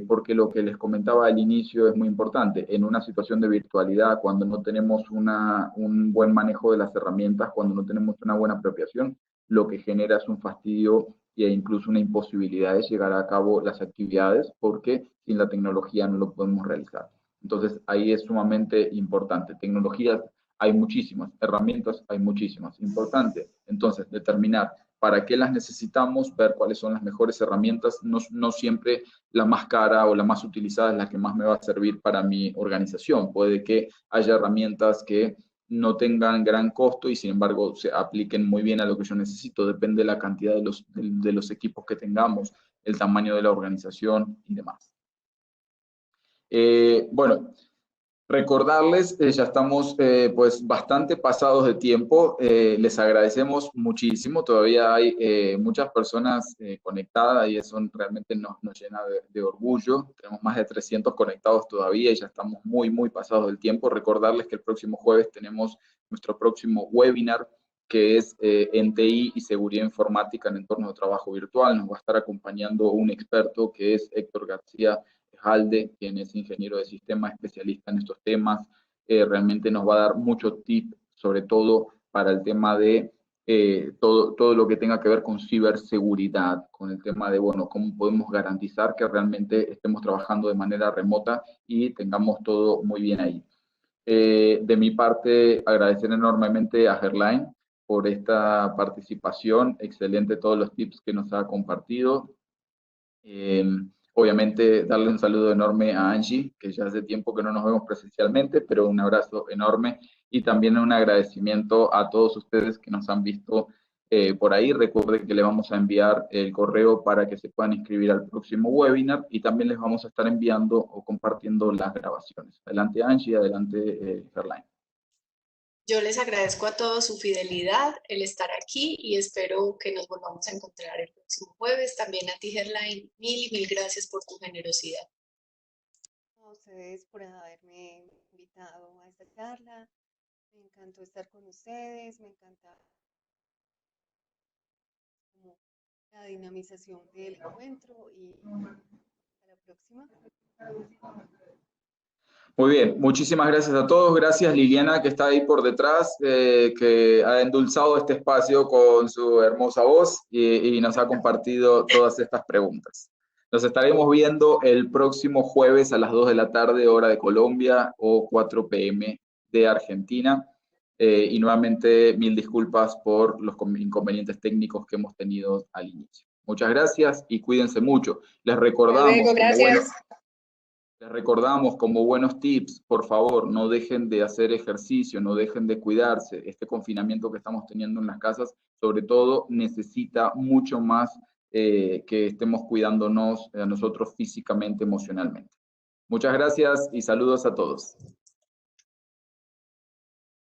porque lo que les comentaba al inicio es muy importante. En una situación de virtualidad, cuando no tenemos un buen manejo de las herramientas, cuando no tenemos una buena apropiación, lo que genera es un fastidio e incluso una imposibilidad de llegar a cabo las actividades, porque sin la tecnología no lo podemos realizar. Entonces, ahí es sumamente importante. Tecnologías hay muchísimas, herramientas hay muchísimas. Importante, entonces, determinar para qué las necesitamos, ver cuáles son las mejores herramientas. No siempre la más cara o la más utilizada es la que más me va a servir para mi organización. Puede que haya herramientas que no tengan gran costo y sin embargo se apliquen muy bien a lo que yo necesito. Depende de la cantidad de los equipos que tengamos, el tamaño de la organización y demás. Bueno, recordarles, ya estamos pues bastante pasados de tiempo, les agradecemos muchísimo, todavía hay muchas personas conectadas y eso realmente nos llena de orgullo. Tenemos más de 300 conectados todavía y ya estamos muy pasados del tiempo. Recordarles que el próximo jueves tenemos nuestro próximo webinar, que es en TI y seguridad informática en entornos de trabajo virtual. Nos va a estar acompañando un experto que es Héctor García Halde, quien es ingeniero de sistemas, especialista en estos temas. Realmente nos va a dar muchos tips, sobre todo para el tema de todo lo que tenga que ver con ciberseguridad, con el tema de, bueno, cómo podemos garantizar que realmente estemos trabajando de manera remota y tengamos todo muy bien ahí. De mi parte, agradecer enormemente a Gerlain por esta participación, excelente todos los tips que nos ha compartido. Obviamente darle un saludo enorme a Angie, que ya hace tiempo que no nos vemos presencialmente, pero un abrazo enorme y también un agradecimiento a todos ustedes que nos han visto por ahí. Recuerden que le vamos a enviar el correo para que se puedan inscribir al próximo webinar y también les vamos a estar enviando o compartiendo las grabaciones. Adelante Angie, adelante Gerlain. Yo les agradezco a todos su fidelidad, el estar aquí y espero que nos volvamos a encontrar el próximo jueves. También a ti, Gerlain, mil gracias por tu generosidad. A ustedes por haberme invitado a esta charla. Me encantó estar con ustedes, me encanta como la dinamización del encuentro y hasta la próxima. Muy bien, muchísimas gracias a todos. Gracias Liliana, que está ahí por detrás, que ha endulzado este espacio con su hermosa voz y nos ha compartido todas estas preguntas. Nos estaremos viendo el próximo jueves a las 2 de la tarde, hora de Colombia, o 4 p.m. de Argentina. Y nuevamente, mil disculpas por los inconvenientes técnicos que hemos tenido al inicio. Muchas gracias y cuídense mucho. Les recordamos, luego, gracias. Les recordamos como buenos tips, por favor, no dejen de hacer ejercicio, no dejen de cuidarse. Este confinamiento que estamos teniendo en las casas, sobre todo, necesita mucho más que estemos cuidándonos a nosotros físicamente, emocionalmente. Muchas gracias y saludos a todos.